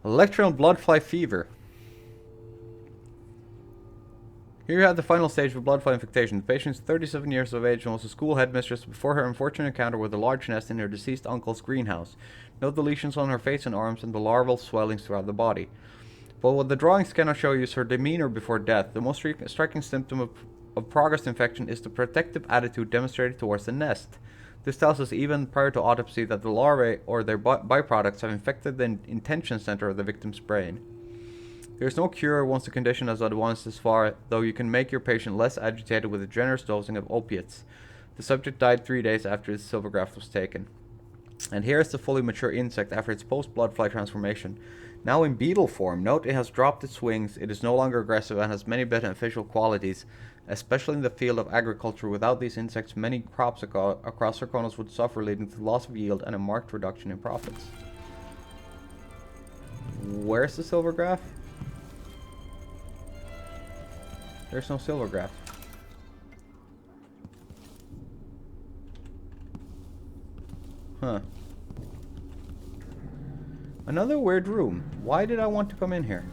Electron bloodfly fever. Here you have the final stage of bloodfly infectation. The patient is 37 years of age and was a school headmistress before her unfortunate encounter with a large nest in her deceased uncle's greenhouse. Note the lesions on her face and arms and the larval swellings throughout the body. But what the drawings cannot show you is her demeanor before death. The most striking symptom of progress infection is the protective attitude demonstrated towards the nest. This tells us even prior to autopsy that the larvae or their byproducts have infected the intention center of the victim's brain. There is no cure once the condition has advanced this far, though you can make your patient less agitated with a generous dosing of opiates. The subject died 3 days after his silver graft was taken. And here is the fully mature insect after its post-bloodfly transformation. Now in beetle form, note it has dropped its wings, it is no longer aggressive and has many beneficial qualities. Especially in the field of agriculture, without these insects, many crops across Sarkonos would suffer, leading to loss of yield and a marked reduction in profits. Where's the silver graph? There's no silver graph. Huh. Another weird room. Why did I want to come in here?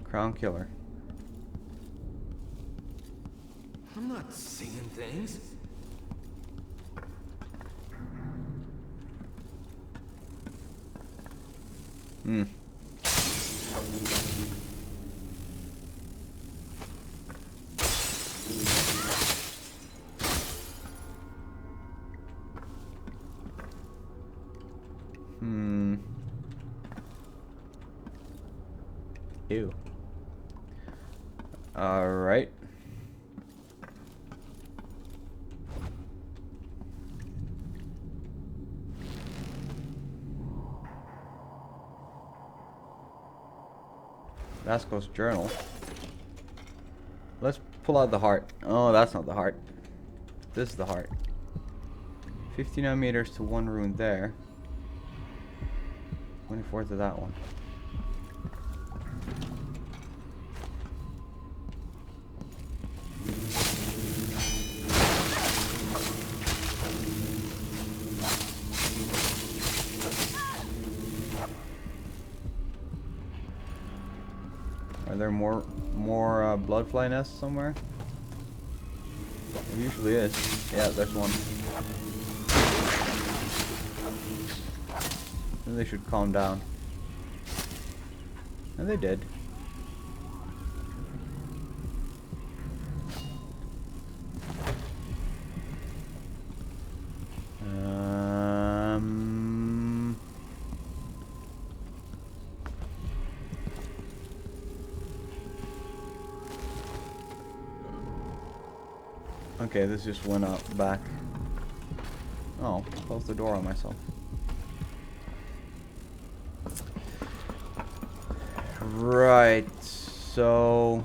Crown killer. I'm not seeing things. Hmm. Ew. Alright. Vasco's journal. Let's pull out the heart. Oh, that's not the heart. This is the heart. 59 meters to one rune there. 24 to that one. there more bloodfly nests somewhere? There usually is. Yeah, there's one. Then they should calm down. And they did. Okay, this just went out back. Oh, closed the door on myself. Right, so...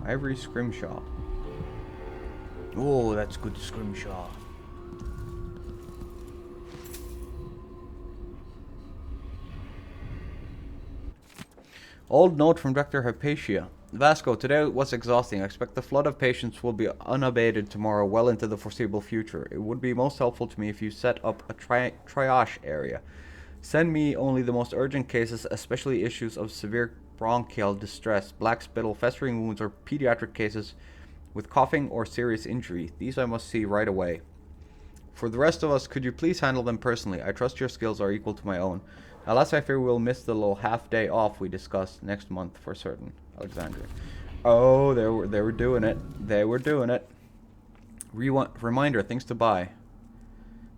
Ivory Scrimshaw. Oh, that's good Scrimshaw. Old note from Dr. Hypatia. Vasco, today was exhausting. I expect the flood of patients will be unabated tomorrow well into the foreseeable future. It would be most helpful to me if you set up a triage area. Send me only the most urgent cases, especially issues of severe bronchial distress, black spittle, festering wounds, or pediatric cases with coughing or serious injury. These I must see right away. For the rest of us, could you please handle them personally? I trust your skills are equal to my own. Alas, I fear we'll miss the little half day off we discussed next month for certain. Alexandria. Oh, they were doing it. They were doing it. Reminder, things to buy.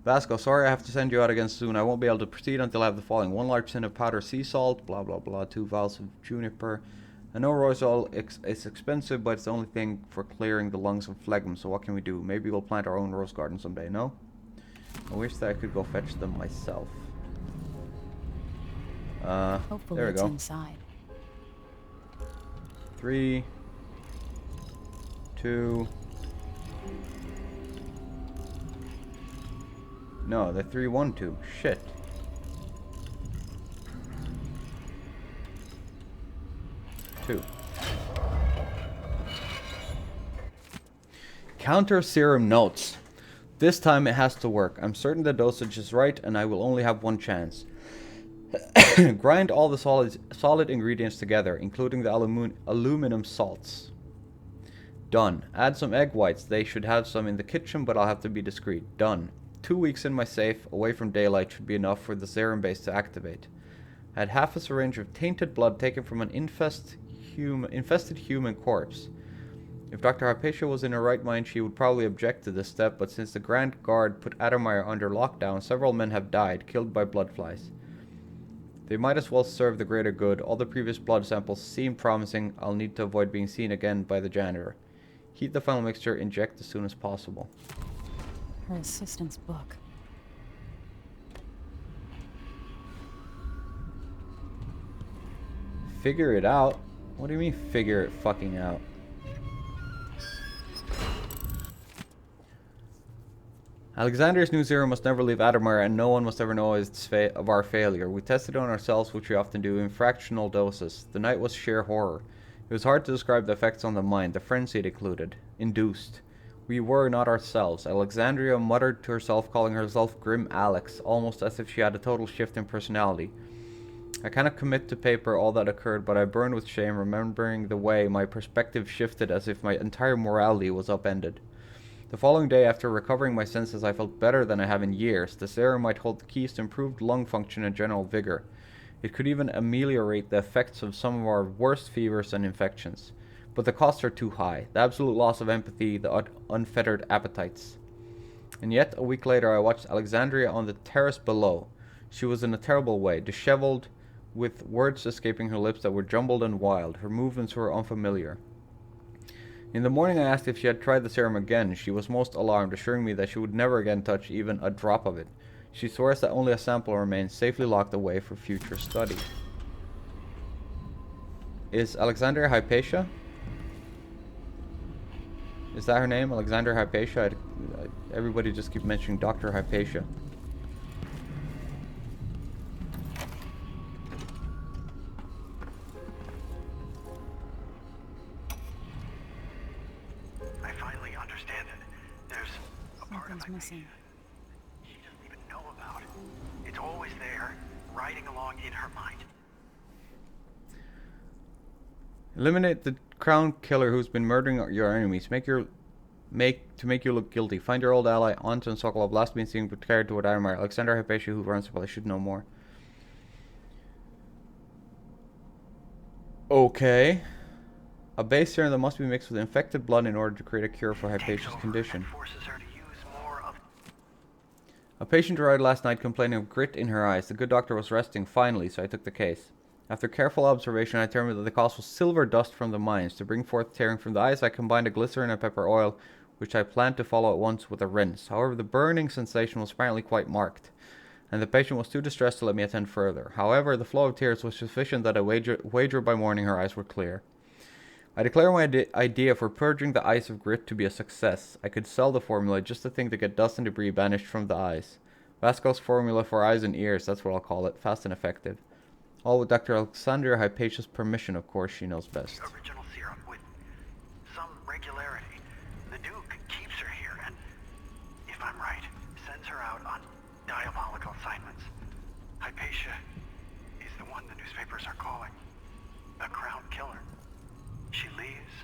Vasco, sorry I have to send you out again soon. I won't be able to proceed until I have the following. 1 large tin of powder sea salt, blah blah blah, 2 vials of juniper. I know Rosal is expensive, but it's the only thing for clearing the lungs of phlegm, so what can we do? Maybe we'll plant our own rose garden someday, no? I wish that I could go fetch them myself. Hopefully there we it's go. inside. 3, 2. No, the 3, 1, 2. Shit. Two. Counter serum notes. This time it has to work. I'm certain the dosage is right and I will only have one chance. Grind all the solid ingredients together, including the aluminum salts. Done. Add some egg whites. They should have some in the kitchen, but I'll have to be discreet. Done. 2 weeks in my safe, away from daylight, should be enough for the serum base to activate. Add half a syringe of tainted blood taken from an infested human corpse. If Dr. Hypatia was in her right mind, she would probably object to this step, but since the Grand Guard put Addermire under lockdown, several men have died, killed by bloodflies. They might as well serve the greater good. All the previous blood samples seem promising. I'll need to avoid being seen again by the janitor. Heat the final mixture, inject as soon as possible. Her assistant's book. Figure it out? What do you mean figure it fucking out? Alexander's new serum must never leave Addermire, and no one must ever know of our failure. We tested it on ourselves, which we often do, in fractional doses. The night was sheer horror. It was hard to describe the effects on the mind, the frenzy it induced. We were not ourselves. Alexandria muttered to herself, calling herself Grim Alex, almost as if she had a total shift in personality. I cannot commit to paper all that occurred, but I burned with shame, remembering the way my perspective shifted as if my entire morality was upended. The following day, after recovering my senses, I felt better than I have in years. The serum might hold the keys to improved lung function and general vigor. It could even ameliorate the effects of some of our worst fevers and infections. But the costs are too high. The absolute loss of empathy, the unfettered appetites. And yet, a week later, I watched Alexandria on the terrace below. She was in a terrible way, disheveled, with words escaping her lips that were jumbled and wild. Her movements were unfamiliar. In the morning I asked if she had tried the serum again. She was most alarmed, assuring me that she would never again touch even a drop of it. She swears that only a sample remains, safely locked away for future study. Is Alexandria Hypatia? Is that her name? Alexandria Hypatia? Everybody just keep mentioning Dr. Hypatia. I finally understand it. There's a part of Something's my missing. he just Eliminate the crown killer who's been murdering your enemies. To make you look guilty. Find your old ally Anton Sokolov, last been seen carried to Addermire. Alexander Hypatia, who runs the place, should know more. Okay. A base serum that must be mixed with infected blood in order to create a cure for Hypatia's condition. A patient arrived last night complaining of grit in her eyes. The good doctor was resting finally, so I took the case. After careful observation, I determined that the cause was silver dust from the mines. To bring forth tearing from the eyes, I combined a glycerin and pepper oil, which I planned to follow at once with a rinse. However, the burning sensation was apparently quite marked, and the patient was too distressed to let me attend further. However, the flow of tears was sufficient that I wager by morning her eyes were clear. I declare my idea for purging the eyes of grit to be a success. I could sell the formula, just the thing to get dust and debris banished from the eyes. Vasco's formula for eyes and ears, that's what I'll call it. Fast and effective. All with Dr. Alexandria Hypatia's permission, of course, she knows best. Original serum with some regularity. The Duke keeps her here and, if I'm right, sends her out on diabolical assignments. Hypatia is the one the newspapers are calling the Crown Killer. She leaves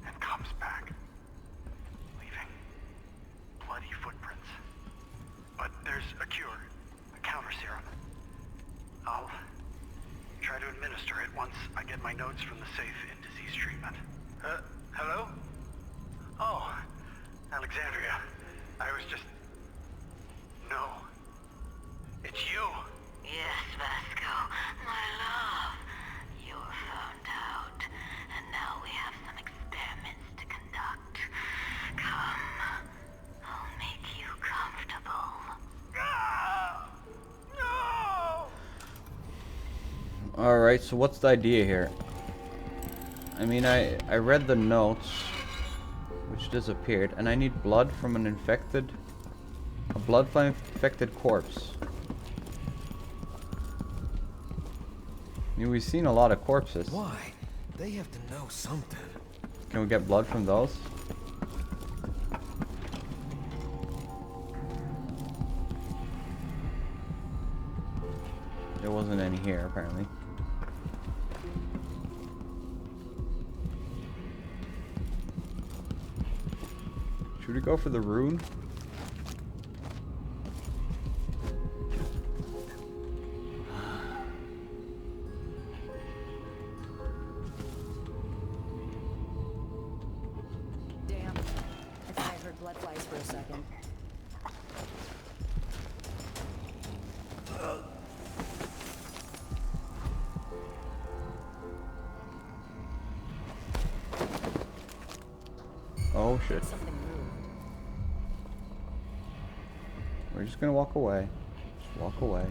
and comes back, leaving bloody footprints. But there's a cure, a counter serum. I'll try to administer it once I get my notes from the safe in disease treatment. Hello? Oh, Alexandria. I was just... No. It's you. Yes, Vasco, my love. You're found out, and now we have some experiments to conduct. Come, I'll make you comfortable. No! Alright, so what's the idea here? I mean, I read the notes, which disappeared, and I need blood from an infected... a blood from an infected corpse. I mean, we've seen a lot of corpses. Why? They have to know something. Can we get blood from those? There wasn't any here, apparently. Should we go for the rune? Damn. I thought I heard blood flies for a second. Oh shit. Something moved. We're just gonna walk away. Just walk away.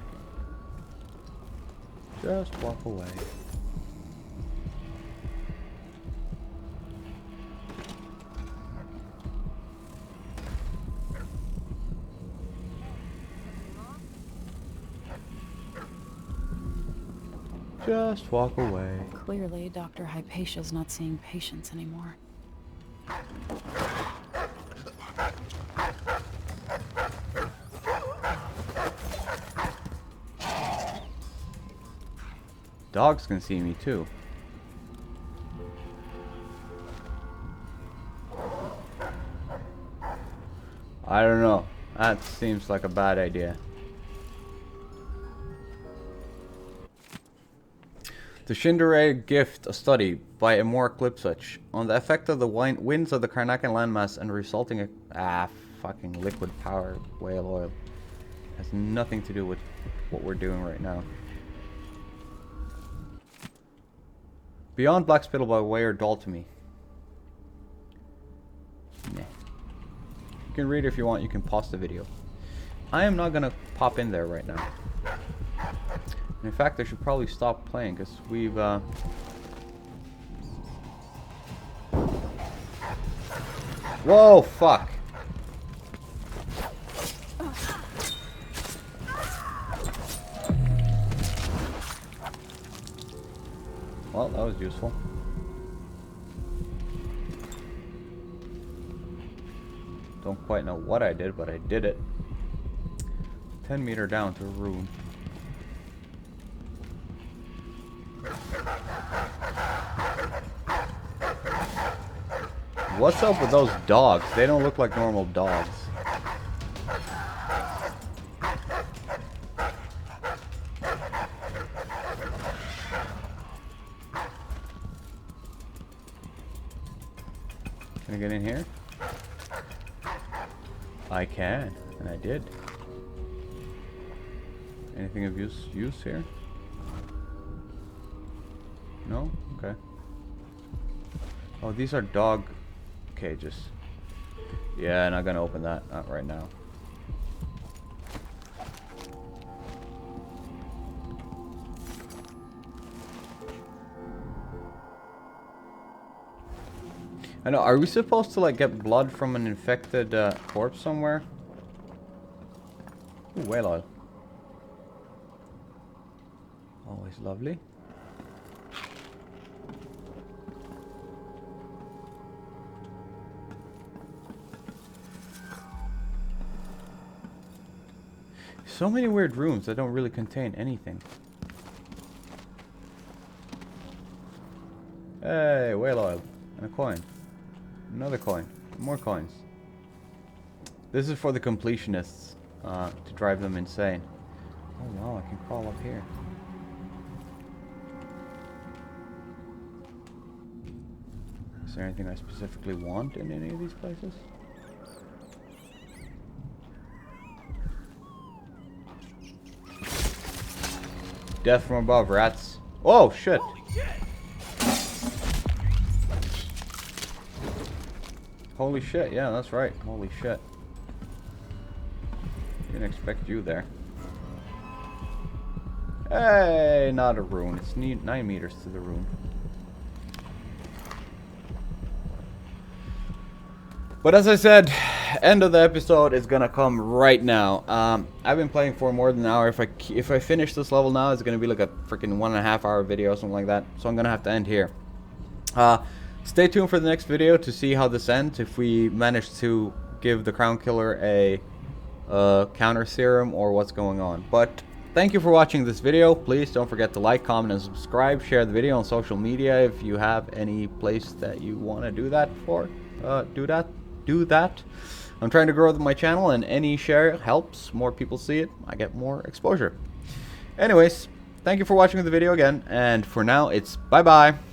Just walk away. Just walk away. Clearly, Dr. Hypatia's not seeing patients anymore. Dogs can see me too. I don't know. That seems like a bad idea. The Shindere Gift, a study by Amor Clipsuch on the effect of the winds of the Karnakan landmass and resulting fucking liquid power whale oil. Has nothing to do with what we're doing right now. Beyond Black Spittle by Way dull to me. Nah. You can read it if you want, you can pause the video. I am not gonna pop in there right now. In fact, I should probably stop playing because we've Whoa, fuck. Well, that was useful. Don't quite know what I did, but I did it. 10 meter down to a room. What's up with those dogs? They don't look like normal dogs. Can I get in here? I can, and I did. Anything of use here? No? Okay. Oh, these are dog cages. Yeah, not gonna open that. Not right now. I know, are we supposed to like get blood from an infected corpse somewhere? Ooh, whale oil. Always lovely. So many weird rooms that don't really contain anything. Hey, whale oil. And a coin. Another coin. More coins. This is for the completionists, to drive them insane. Oh wow, I can crawl up here. Is there anything I specifically want in any of these places? Death from above, rats. Oh shit! Holy shit, yeah, that's right. Holy shit. Didn't expect you there. Hey, not a rune. It's 9 meters to the rune. But as I said, end of the episode is gonna come right now. I've been playing for more than an hour. If I finish this level now, it's gonna be like a freaking 1.5 hour video or something like that. So I'm gonna have to end here. Stay tuned for the next video to see how this ends. If we manage to give the Crown Killer a counter serum or what's going on. But thank you for watching this video. Please don't forget to like, comment, and subscribe. Share the video on social media if you have any place that you want to do that for. Do that. I'm trying to grow my channel, and any share helps. More people see it, I get more exposure. Anyways, thank you for watching the video again, and for now, it's bye-bye.